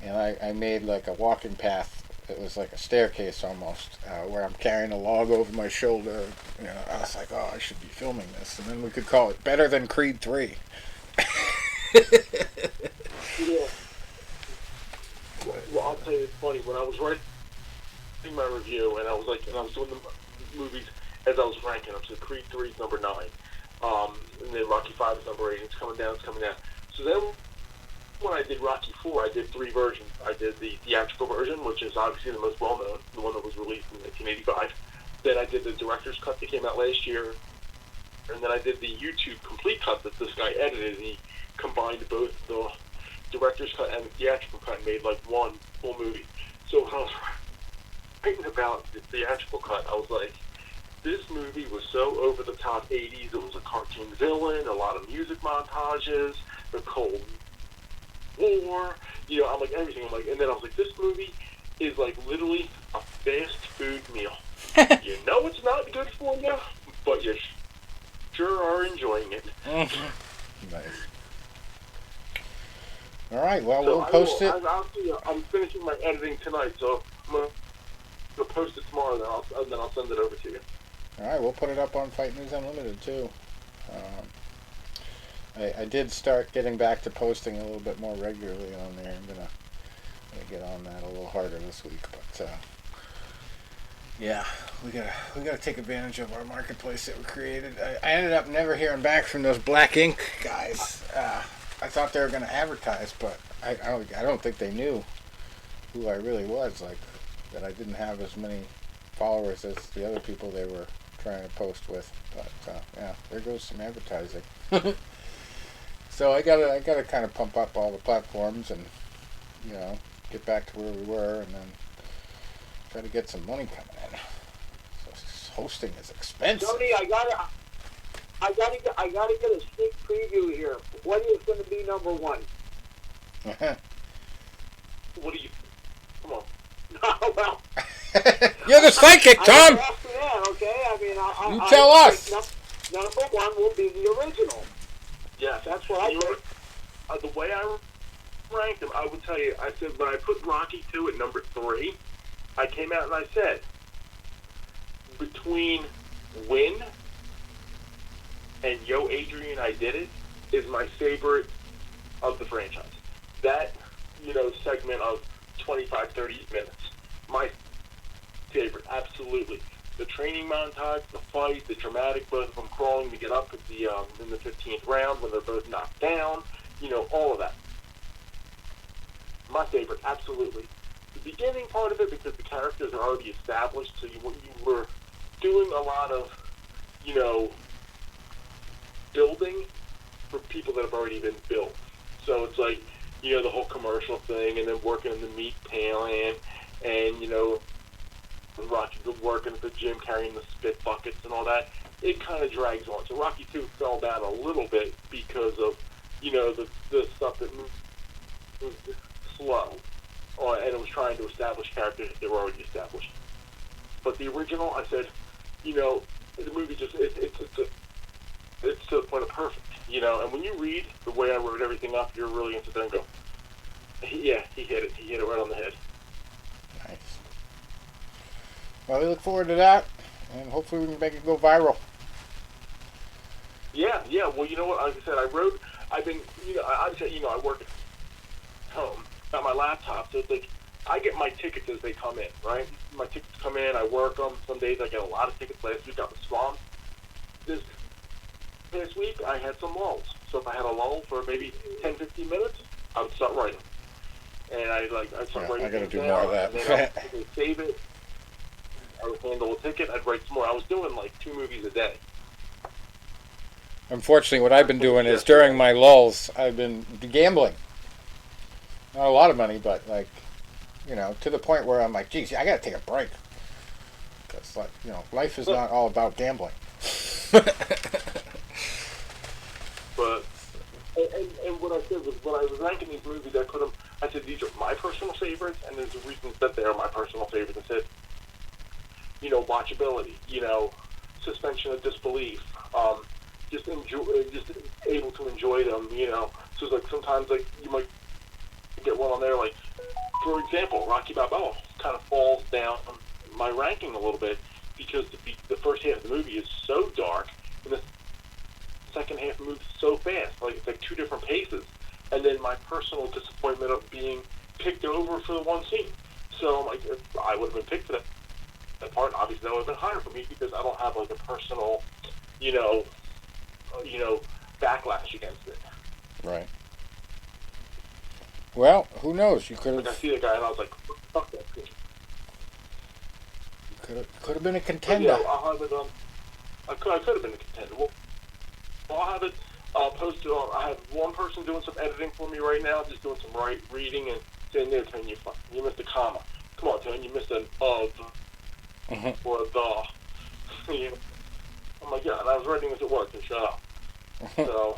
And I made like a walking path. It was like a staircase almost, where I'm carrying a log over my shoulder. I was like, oh, I should be filming this. And then we could call it Better Than Creed 3. Yeah. Well, I'll tell you, it's funny. When I was writing my review, and I was doing the movies as I was ranking them. So Creed 3 is number 9. And then Rocky 5 is number 8. It's coming down. So then, when I did Rocky 4, I did 3 versions. I did the theatrical version, which is obviously the most well-known, the one that was released in 1985. Then I did the director's cut that came out last year. And then I did the YouTube complete cut that this guy edited, and he combined both the director's cut and the theatrical cut and made like one full movie. So when I was writing about the theatrical cut, I was like, this movie was so over-the-top 80s. It was a cartoon villain, a lot of music montages, the Cold War, I'm like, everything. And then I was like, this movie is like literally a fast food meal. You know it's not good for you, but you sure are enjoying it. Nice. All right. Well, So we'll post it. I'll see you. I'm finishing my editing tonight, so I'm gonna post it tomorrow. Then I'll send it over to you. All right. We'll put it up on Fight News Unlimited too. I did start getting back to posting a little bit more regularly on there. I'm gonna get on that a little harder this week, but yeah, we gotta take advantage of our marketplace that we created. I ended up never hearing back from those Black Ink guys. I thought they were gonna advertise, but I don't think they knew who I really was. Like that, I didn't have as many followers as the other people they were trying to post with. But yeah, there goes some advertising. So I gotta kind of pump up all the platforms and get back to where we were, and then try to get some money coming in. So hosting is expensive. Tony, I gotta get a sneak preview here. What is going to be number one? What do you? Come on. Well, you're the psychic, Tom. Okay, I mean, you tell us. Number one will be the original. Yes, That's what I think. The way I ranked them, I would tell you. I said when I put Rocky 2 at number 3, I came out and I said between Win and Yo Adrian, I Did It is my favorite of the franchise. That segment of 25, 30 minutes, my favorite, absolutely. The training montage, the fight, the dramatic, both of them crawling to get up at the in the 15th round when they're both knocked down, all of that. My favorite, absolutely. The beginning part of it, because the characters are already established, so you were doing a lot of, building for people that have already been built. So it's like, the whole commercial thing, and then working in the meat pan, and, and Rocky working at the gym carrying the spit buckets and all that. It kind of drags on. So Rocky 2 fell down a little bit because of, the stuff that moved slow. And it was trying to establish characters that were already established. But the original, I said, the movie just, it's to the point of perfect, And when you read the way I wrote everything up, you're really going to sit there and go, yeah, he hit it. He hit it right on the head. Nice. Well, we look forward to that, and hopefully we can make it go viral. Yeah. Well, you know what? Like I said, I've been, I work at home, got my laptop, so it's like, I get my tickets as they come in, right? My tickets come in, I work them. Some days I get a lot of tickets. Last week I was swamped. This past week I had some lulls. So if I had a lull for maybe 10, 15 minutes, I would start writing. And I'd start writing. I gotta things do down, more of that. And then I'd save it. I would handle a ticket. I'd write some more. I was doing like 2 movies a day. Unfortunately, what I've been doing is during my lulls, I've been gambling. Not a lot of money, but to the point where I'm like, geez, I gotta take a break. Because, life is not all about gambling. But, and what I said was, when I was ranking these movies, I said, these are my personal favorites, and there's a reason that they are my personal favorites. I said, watchability, suspension of disbelief, just able to enjoy them, So it's like sometimes, like, you might get one on there, like, for example, Rocky Balboa kind of falls down my ranking a little bit because the first half of the movie is so dark, and the second half moves so fast, like it's like 2 different paces, and then my personal disappointment of being picked over for the one scene. So I'm like, if I would have been picked for that part, obviously that would have been higher for me because I don't have like a personal, backlash against it. Right. Well, who knows? You could Like I have. see the guy and I was like, fuck that kid. Could have been a But contender. yeah, I'll have it on. I could have been a contender. Well, I'll have it posted on. I have one person doing some editing for me right now, just doing some reading and saying, there, Tony, you missed a comma. Come on, Tony, you missed an of or a the. I'm like, yeah, and I was writing as it was, and shut up. So,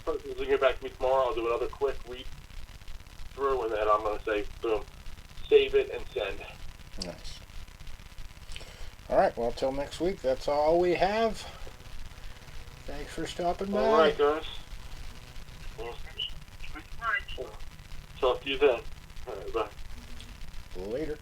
person's going to get back to me tomorrow. I'll do another quick read through, and then I'm going to say, boom, save it and send. Nice. All right, well, till next week, that's all we have. Thanks for stopping by. All right, guys. Talk to you then. All right, bye. Later.